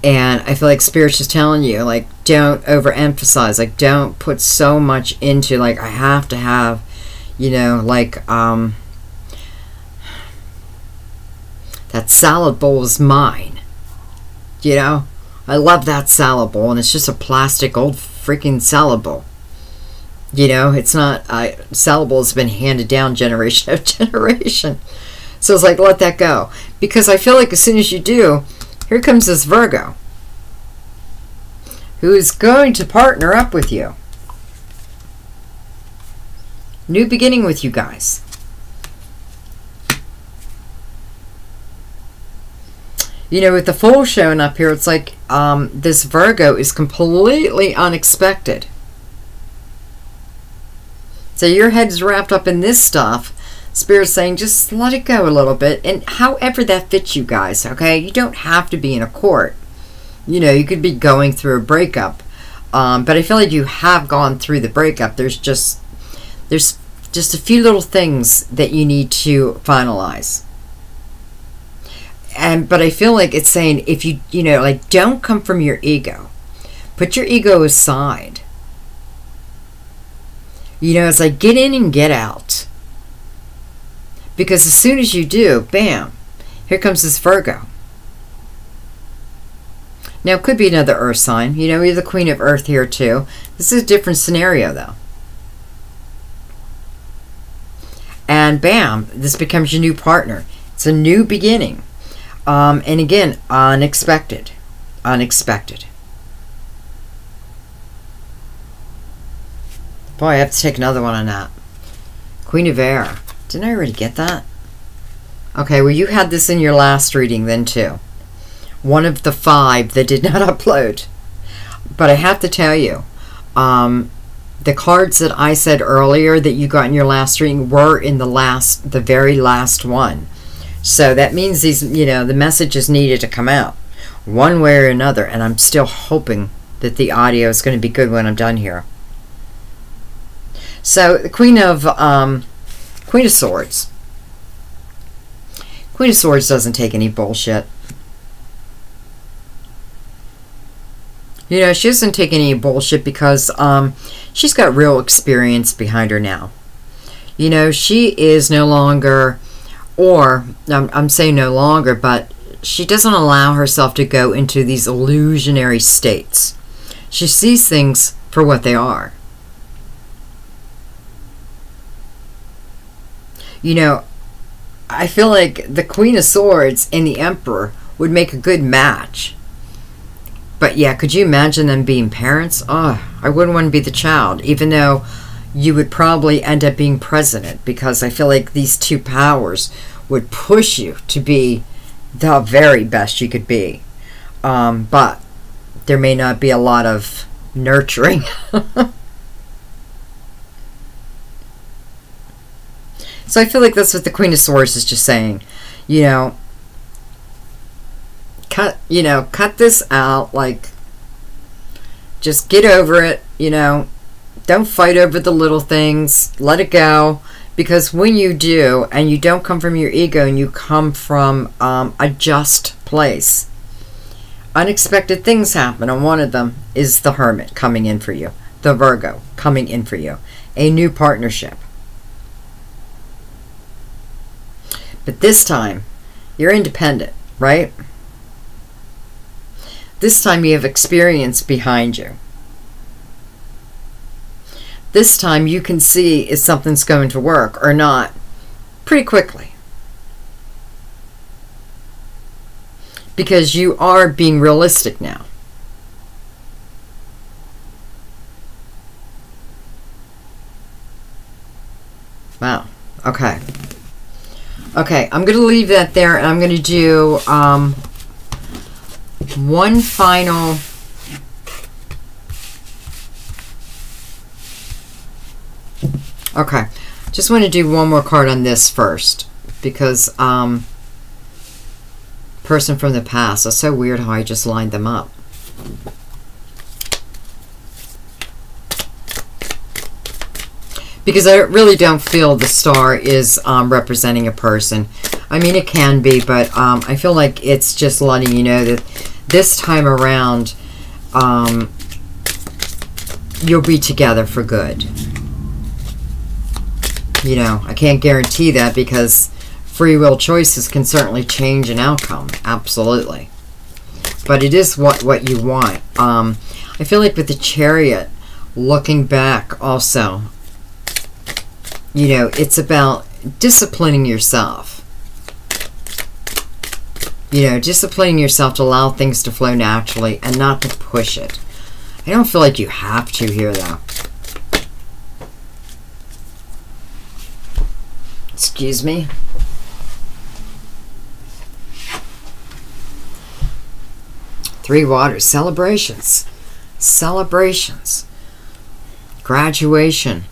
Speaker 1: And I feel like Spirit's just telling you, like, don't overemphasize, like, don't put so much into, like, I have to have, you know, like, that salad bowl is mine. You know? I love that salad bowl, and it's just a plastic old freaking salad bowl. You know, it's not, salad bowl's been handed down generation after generation. So it's like, let that go. Because I feel like as soon as you do, here comes this Virgo, who is going to partner up with you. New beginning with you guys. You know, with the Fool showing up here, it's like this Virgo is completely unexpected. So your head's wrapped up in this stuff. Spirit's saying, just let it go a little bit. And however that fits you guys, okay? You don't have to be in a court. You know, you could be going through a breakup. But I feel like you have gone through the breakup. There's just a few little things that you need to finalize. But I feel like it's saying, if you know, like, don't come from your ego. Put your ego aside. You know, it's like, get in and get out. Because as soon as you do, bam, here comes this Virgo. Now, it could be another earth sign. You know, you're the Queen of Earth here, too. This is a different scenario, though. And bam, this becomes your new partner. It's a new beginning. And again, unexpected. Unexpected. Boy, I have to take another one on that. Queen of Air. Didn't I already get that? Okay, well, you had this in your last reading then, too. One of the 5 that did not upload. But I have to tell you, the cards that I said earlier that you got in your last reading were in the very last one. So that means these, you know, the messages needed to come out one way or another, and I'm still hoping that the audio is going to be good when I'm done here. So the Queen of Swords. Queen of Swords doesn't take any bullshit. You know, she doesn't take any bullshit because she's got real experience behind her now. You know, she is no longer, or I'm saying no longer, but she doesn't allow herself to go into these illusionary states. She sees things for what they are. You know, I feel like the Queen of Swords and the Emperor would make a good match. But yeah, could you imagine them being parents? Oh, I wouldn't want to be the child, even though you would probably end up being president, because I feel like these two powers would push you to be the very best you could be. But there may not be a lot of nurturing. So I feel like that's what the Queen of Swords is just saying. You know, cut this out. Like, just get over it. You know, Don't fight over the little things. Let it go. Because when you do, and you don't come from your ego, and you come from a just place, unexpected things happen. And one of them is the Hermit coming in for you. The Virgo coming in for you. A new partnership. But this time, you're independent, right? This time you have experience behind you. This time you can see if something's going to work or not pretty quickly. Because you are being realistic now. Wow. Okay. Okay, I'm going to leave that there, and I'm going to do one final... Okay, just want to do one more card on this first, because person from the past. It's so weird how I just lined them up. Because I really don't feel the star is representing a person. I mean, it can be, but I feel like it's just letting you know that this time around, you'll be together for good. You know, I can't guarantee that because free will choices can certainly change an outcome. Absolutely. But it is what you want. I feel like with the Chariot, looking back also, you know, it's about disciplining yourself. You know, disciplining yourself to allow things to flow naturally and not to push it. I don't feel like you have to here, though. Excuse me. Three waters. Celebrations. Celebrations. Graduation.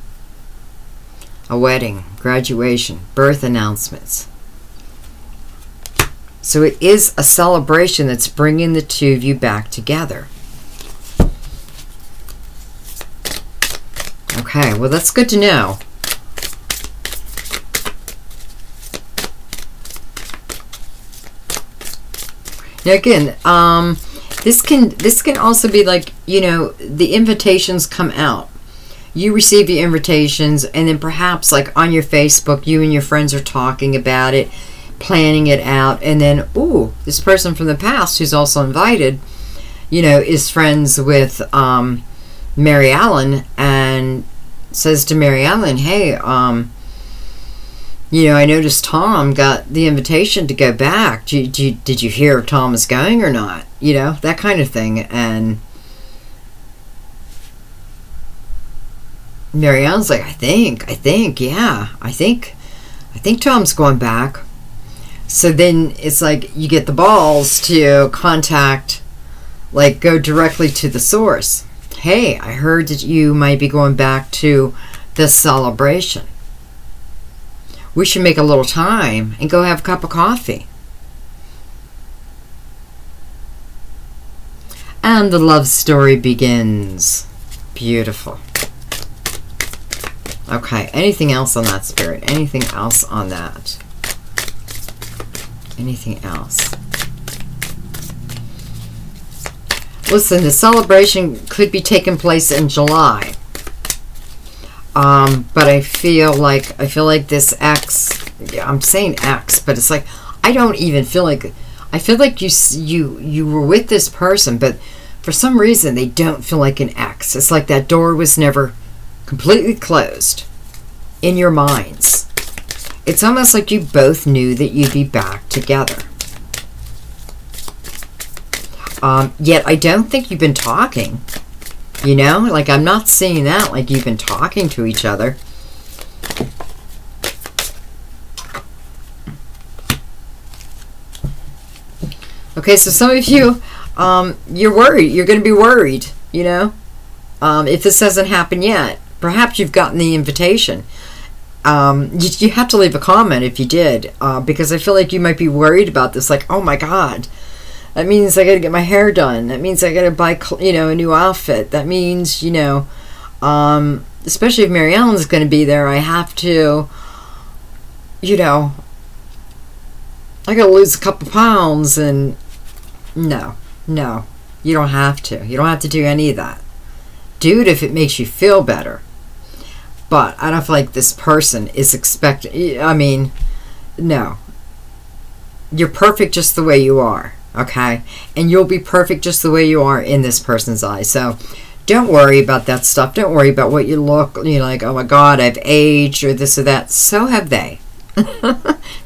Speaker 1: A wedding. Graduation. Birth announcements. So it is a celebration that's bringing the two of you back together. Okay, well, that's good to know. Now again, this can also be like, you know, the invitations come out. You receive your invitations, and then perhaps like on your Facebook, you and your friends are talking about it, planning it out, and then, ooh, this person from the past who's also invited, you know, is friends with Mary Ellen, and says to Mary Ellen, hey, you know, I noticed Tom got the invitation to go back. Did you hear if Tom is going or not? You know, that kind of thing. And Mary Ellen's like, I think, yeah, I think Tom's going back. So then it's like you get the balls to contact, like go directly to the source. Hey, I heard that you might be going back to this celebration. We should make a little time and go have a cup of coffee. And the love story begins. Beautiful. Okay, anything else on that, Spirit? Anything else on that? Anything else? Listen, the celebration could be taking place in July. But I feel like this ex, yeah, I'm saying ex, but it's like, I don't even feel like, I feel like you were with this person, but for some reason they don't feel like an ex. It's like that door was never completely closed in your minds. It's almost like you both knew that you'd be back together. Yet I don't think you've been talking. You know, like I'm not seeing that like you've been talking to each other. Okay, so some of you, you're worried. You're going to be worried, you know, if this hasn't happened yet. Perhaps you've gotten the invitation. You have to leave a comment if you did, because I feel like you might be worried about this. Like, oh my God. That means I got to get my hair done. That means I got to buy, you know, a new outfit. That means, you know, Especially if Mary Ellen's going to be there, I have to, you know, I got to lose a couple pounds, and no, you don't have to. You don't have to do any of that. Do it if it makes you feel better. But I don't feel like this person is expecting, I mean, no. You're perfect just the way you are, okay? And you'll be perfect just the way you are in this person's eyes. So don't worry about that stuff. Don't worry about what you look, you know, like, oh my God, I've aged or this or that. So have they.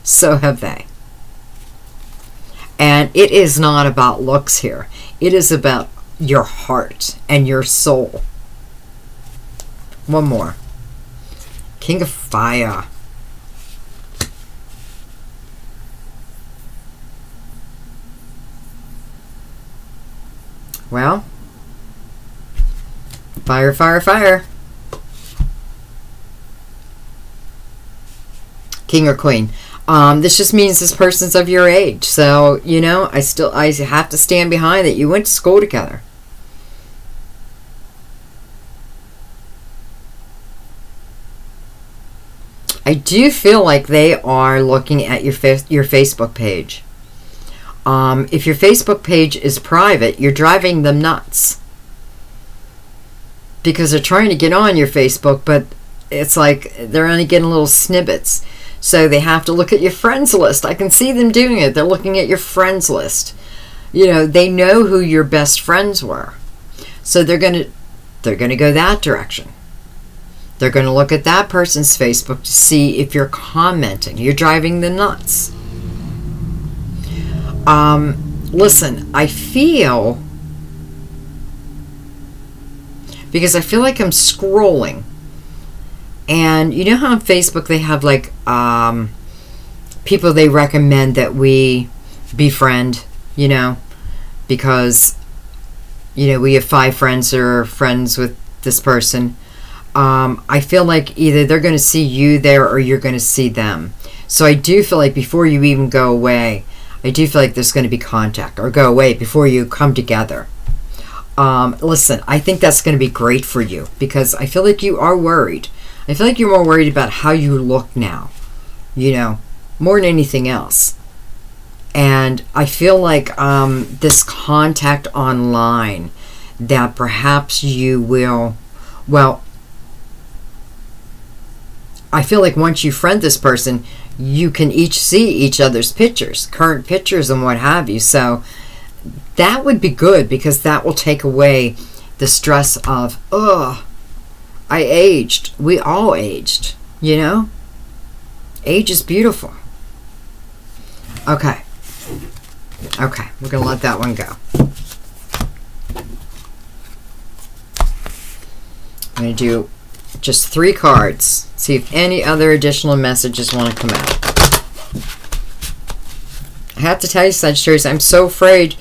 Speaker 1: So have they. And it is not about looks here. It is about your heart and your soul. One more. King of Fire. Well, fire, fire, fire. King or Queen. This just means this person's of your age. So, you know, I have to stand behind that you went to school together. I do feel like they are looking at your Facebook page. If your Facebook page is private, you're driving them nuts. Because they're trying to get on your Facebook, but it's like they're only getting little snippets. So they have to look at your friends list. I can see them doing it. They're looking at your friends list. You know, they know who your best friends were. So they're going to go that direction. They're going to look at that person's Facebook to see if you're commenting. You're driving them nuts. Listen, I feel, because I feel like I'm scrolling, and you know how on Facebook they have like people they recommend that we befriend, you know, because, you know, we have 5 friends or are friends with this person. I feel like either they're going to see you there or you're going to see them. So I do feel like before you even go away, I do feel like there's going to be contact, or go away before you come together. Listen, I think that's going to be great for you, because I feel like you are worried. I feel like you're more worried about how you look now, you know, more than anything else. And I feel like this contact online, that perhaps you will, well, I feel like once you friend this person, you can each see each other's pictures, current pictures and what have you. So that would be good, because that will take away the stress of, oh, I aged. We all aged, you know? Age is beautiful. Okay. Okay, we're going to let that one go. I'm going to do just 3 cards. See if any other additional messages want to come out. I have to tell you, Sagittarius, I'm so afraid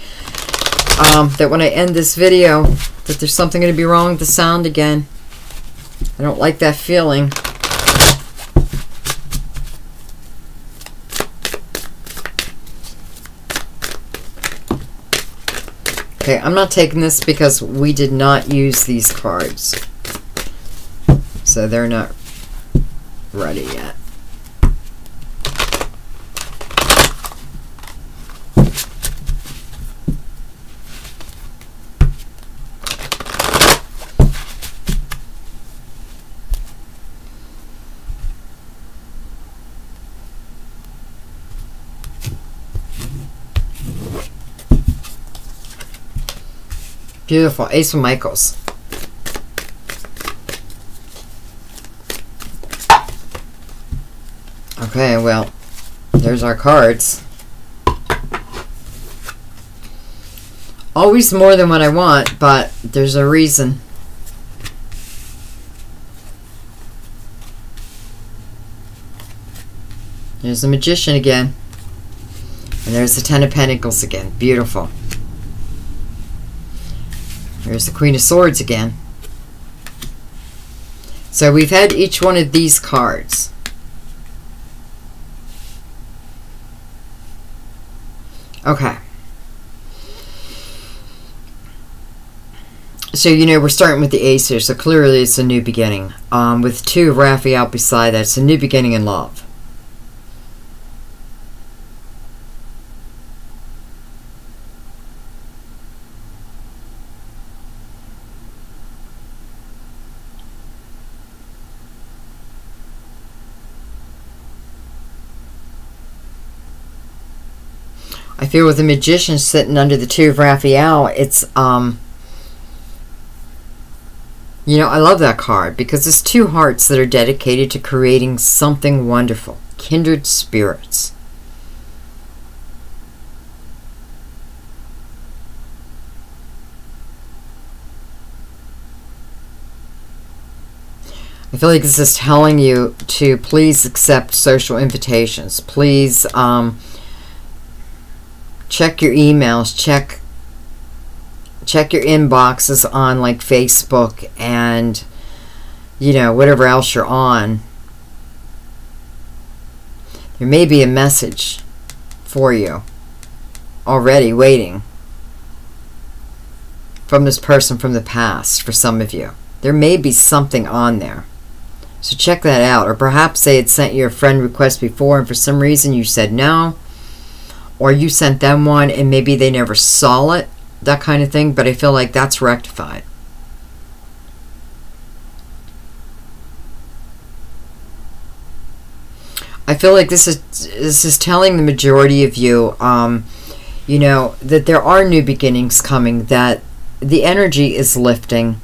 Speaker 1: that when I end this video, that there's something going to be wrong with the sound again. I don't like that feeling. Okay, I'm not taking this because we did not use these cards. So they're not ready yet. Beautiful. Ace of Michaels. Okay, well, there's our cards. Always more than what I want, but there's a reason. There's the Magician again. And there's the 10 of Pentacles again. Beautiful. There's the Queen of Swords again. So we've had each one of these cards. Okay. So, you know, we're starting with the Ace here, so clearly it's a new beginning. With 2 of Raphael beside that, it's a new beginning in love. I feel with the Magician sitting under the 2 of Raphael, it's, you know, I love that card because it's 2 hearts that are dedicated to creating something wonderful. Kindred spirits. I feel like this is telling you to please accept social invitations. Please, check your emails, check your inboxes on like Facebook and, you know, whatever else you're on. There may be a message for you already waiting from this person from the past for some of you. There may be something on there. So check that out. Or perhaps they had sent you a friend request before and for some reason you said no. Or you sent them one and maybe they never saw it, that kind of thing, but I feel like that's rectified. I feel like this is telling the majority of you, you know, that there are new beginnings coming, that the energy is lifting,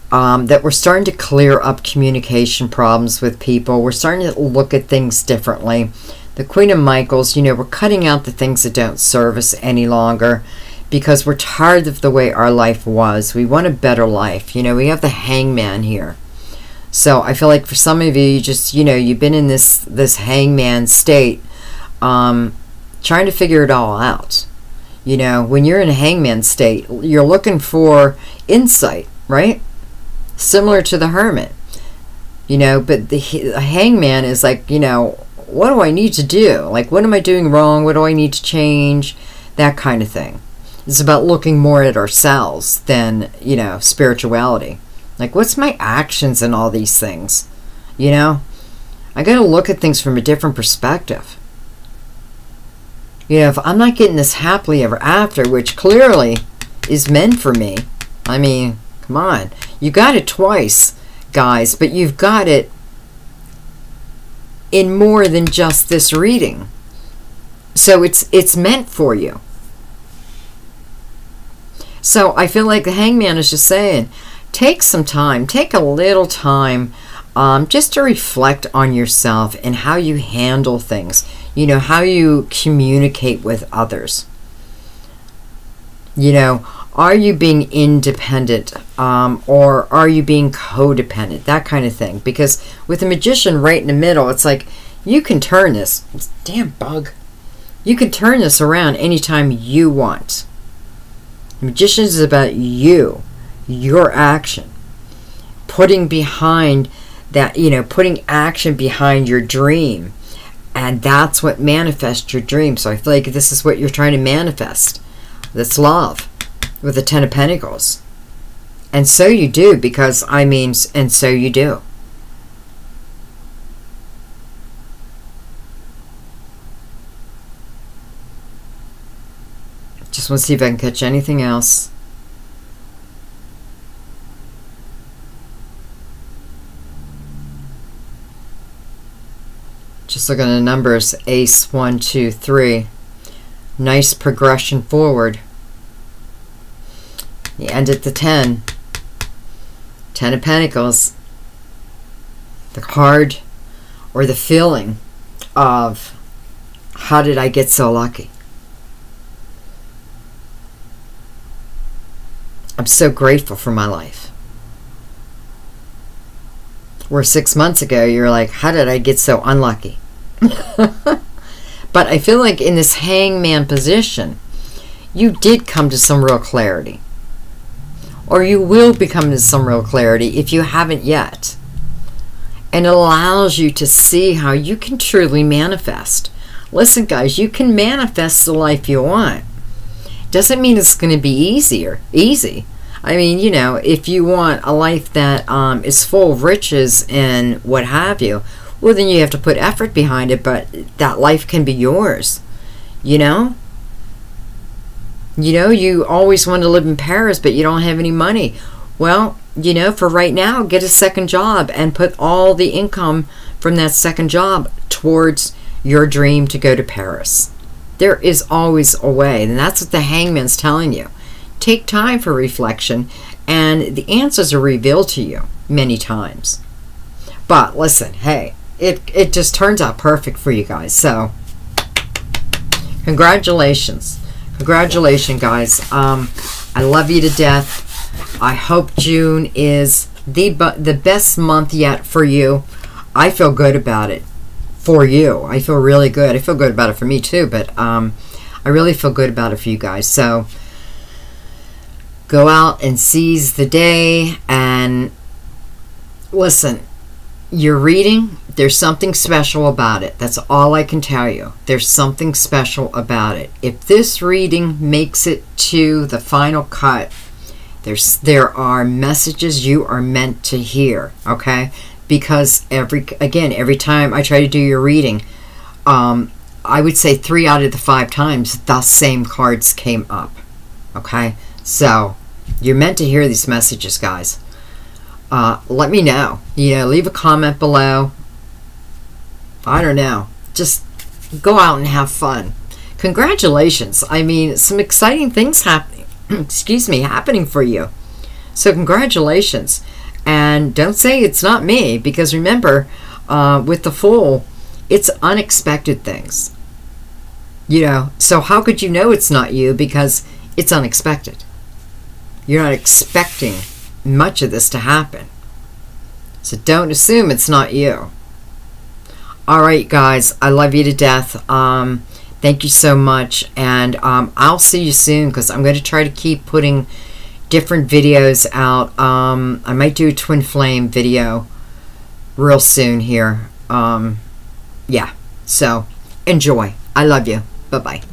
Speaker 1: that we're starting to clear up communication problems with people. We're starting to look at things differently. The Queen of Michaels, you know, we're cutting out the things that don't serve us any longer because we're tired of the way our life was. We want a better life. You know, we have the Hangman here. So I feel like for some of you, you just, you know, you've been in this hangman state, trying to figure it all out. You know, when you're in a hangman state, you're looking for insight, right? Similar to the Hermit. You know, but the Hangman is like, you know, what do I need to do? Like, what am I doing wrong? What do I need to change? That kind of thing. It's about looking more at ourselves than, you know, spirituality. Like, what's my actions in all these things? You know? I got to look at things from a different perspective. You know, if I'm not getting this happily ever after, which clearly is meant for me. I mean, come on. You got it twice, guys, but you've got it in more than just this reading. So it's meant for you. So I feel like the Hangman is just saying, take some time, take a little time just to reflect on yourself and how you handle things. You know, how you communicate with others. You know, are you being independent or are you being codependent? That kind of thing. Because with the Magician right in the middle, it's like you can turn this. Damn bug. You can turn this around anytime you want. The Magician is about you, your action. Putting behind that, you know, putting action behind your dream. And that's what manifests your dream. So I feel like this is what you're trying to manifest. That's love. With the 10 of Pentacles. And so you do, because, I mean, and so you do. Just want to see if I can catch anything else. Just look at the numbers. Ace, 1, 2, 3. Nice progression forward. You end at the 10. 10 of Pentacles. The card or the feeling of, how did I get so lucky? I'm so grateful for my life. Where 6 months ago, you're like, how did I get so unlucky? But I feel like in this Hangman position, you did come to some real clarity. Or you will become to some real clarity if you haven't yet. And it allows you to see how you can truly manifest. Listen, guys, you can manifest the life you want. Doesn't mean it's going to be easy. I mean, you know, if you want a life that is full of riches and what have you, well, then you have to put effort behind it, but that life can be yours, you know? You know, you always want to live in Paris, but you don't have any money. Well, you know, for right now, get a second job and put all the income from that second job towards your dream to go to Paris. There is always a way, and that's what the Hangman's telling you. Take time for reflection, and the answers are revealed to you many times. But listen, hey, it just turns out perfect for you guys. So, congratulations. Congratulations, guys. I love you to death. I hope June is the best month yet for you. I feel good about it for you. I feel really good. I feel good about it for me too, but I really feel good about it for you guys. So go out and seize the day. And listen, your reading, there's something special about it. That's all I can tell you. There's something special about it. If this reading makes it to the final cut, there are messages you are meant to hear, okay? Because every time I try to do your reading, I would say 3 out of the 5 times the same cards came up, okay? So you're meant to hear these messages, guys. Let me know. You know, leave a comment below. I don't know. Just go out and have fun. Congratulations. I mean, some exciting things happening. Excuse me, happening for you. So congratulations. And don't say it's not me, because remember, with the Fool, it's unexpected things. You know, so how could you know it's not you? Because it's unexpected. You're not expecting much of this to happen. So don't assume it's not you. All right, guys, I love you to death. Thank you so much, and I'll see you soon, because I'm going to try to keep putting different videos out. I might do a twin flame video real soon here. Yeah, so enjoy. I love you. Bye-bye.